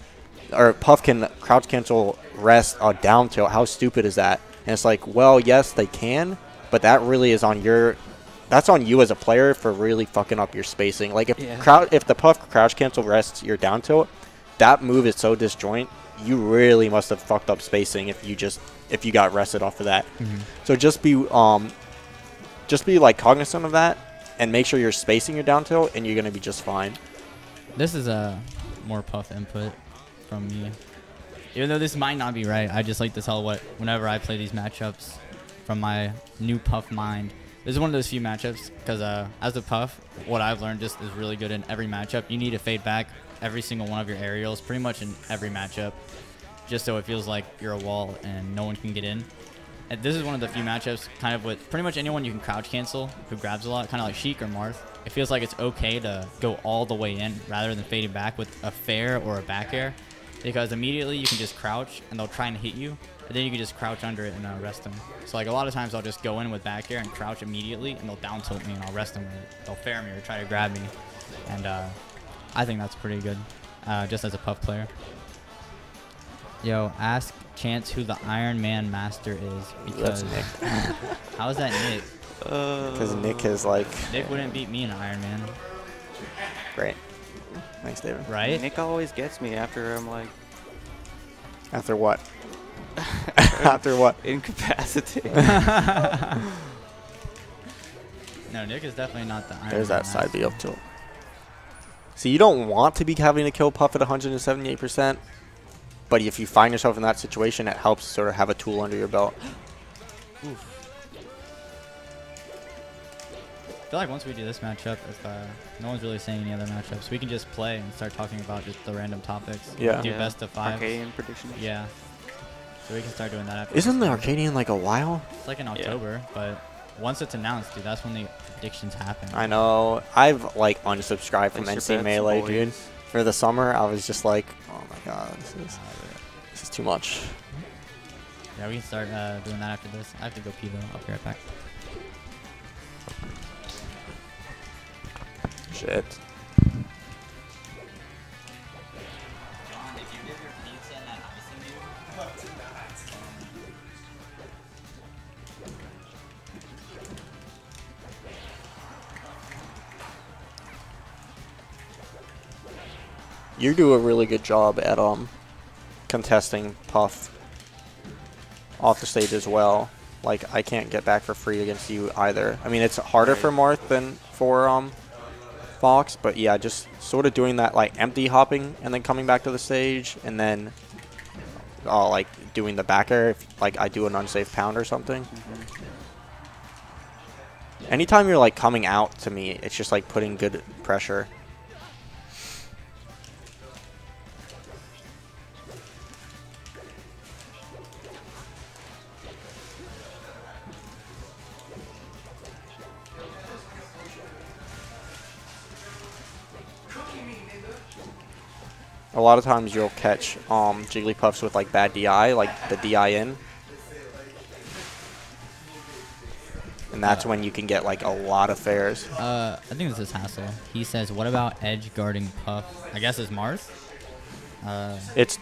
or Puff can crouch cancel rest a down tilt. How stupid is that? And it's like, well, yes, they can, but that really is on that's on you as a player for really fucking up your spacing. Like if the Puff crouch cancel rests your down tilt, that move is so disjoint. You really must have fucked up spacing if you got rested off of that. So just be like cognizant of that and make sure you're spacing your down tilt, and you're gonna be just fine. This is a more Puff input from me. Even though this might not be right, I just like to tell whenever I play these matchups from my new Puff mind. This is one of those few matchups because as a Puff, what I've learned just is really good in every matchup. You need to fade back every single one of your aerials pretty much in every matchup, just so it feels like you're a wall and no one can get in. And this is one of the few matchups kind of with pretty much anyone you can crouch cancel who grabs a lot, kind of like Sheik or Marth. It feels like it's okay to go all the way in rather than fading back with a fair or a back air, because immediately you can just crouch and they'll try and hit you, and then you can just crouch under it and rest them. So like a lot of times I'll just go in with back air and crouch immediately, and they'll down tilt me and I'll rest them with it. They'll fair me or try to grab me, and I think that's pretty good just as a Puff player. Yo, ask Chance who the Iron Man Master is, because Nick. how is that Nick? Because Nick is like Nick wouldn't beat me in Iron Man, great. Thanks, David. right? Nick always gets me after I'm like After what? After what? incapacitated. No, Nick is definitely not the Iron There's Man that side B Master. up tilt. See, you don't want to be having to kill Puff at 178%, but if you find yourself in that situation, it helps sort of have a tool under your belt. Oof. I feel like once we do this matchup, if no one's really saying any other matchups, we can just play and start talking about just the random topics. Yeah. Do best of 5. Arcadian predictions. Yeah. So we can start doing that after. Isn't the this. Arcadian like a while? It's like in October, but once it's announced, dude, that's when the predictions happen. I know. I've like unsubscribed from Place your NC bets, Melee, boys. dude. For the summer, I was just like, oh my god, this is too much. Yeah, we can start doing that after this. I have to go pee though. I'll be right back. Shit. You do a really good job at contesting Puff off the stage as well. Like, I can't get back for free against you either. I mean, it's harder for Marth than for Fox, but yeah, just sort of doing that like empty hopping and then coming back to the stage, and then like doing the back air if like I do an unsafe pound or something. Anytime you're like coming out to me, it's just like putting good pressure. A lot of times you'll catch Jigglypuffs with like bad DI, like the DI in. And that's when you can get like a lot of fairs. I think this is Hassel. He says, what about edge guarding Puff? I guess it's Marth?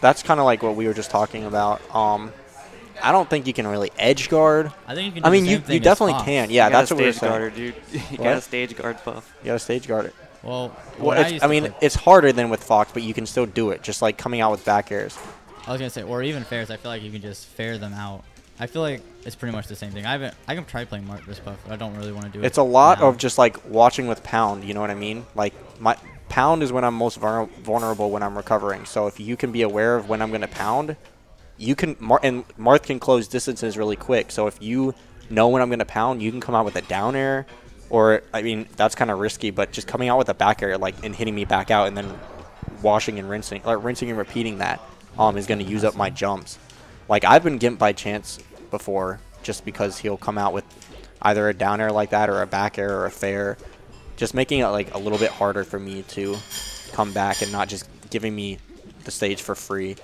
That's kind of like what we were just talking about. I don't think you can really edge guard. I think you can do the same thing you as definitely Fox. can. Yeah, that's what we're stage saying. guard, dude. You gotta stage guard Puff. You gotta stage guard it. Well, I mean, it's harder than with Fox, but you can still do it, just like coming out with back airs. I was gonna say, or even fairs. I feel like you can just fair them out. I feel like it's pretty much the same thing. I can try playing Marth versus Puff, but I don't really want to do it. It's a lot now. of just like watching with pound. You know what I mean? Like my pound is when I'm most vulnerable when I'm recovering. So if you can be aware of when I'm gonna pound, you can. And Marth can close distances really quick. So if you know when I'm gonna pound, you can come out with a down air. Or, I mean, that's kind of risky, but just coming out with a back air, like, and hitting me back out and then washing and rinsing, rinsing and repeating that is going to use up my jumps. Like, I've been gimped by chance before just because he'll come out with either a down air like that or a back air or a fair, just making it, like, a little bit harder for me to come back and not just giving me the stage for free.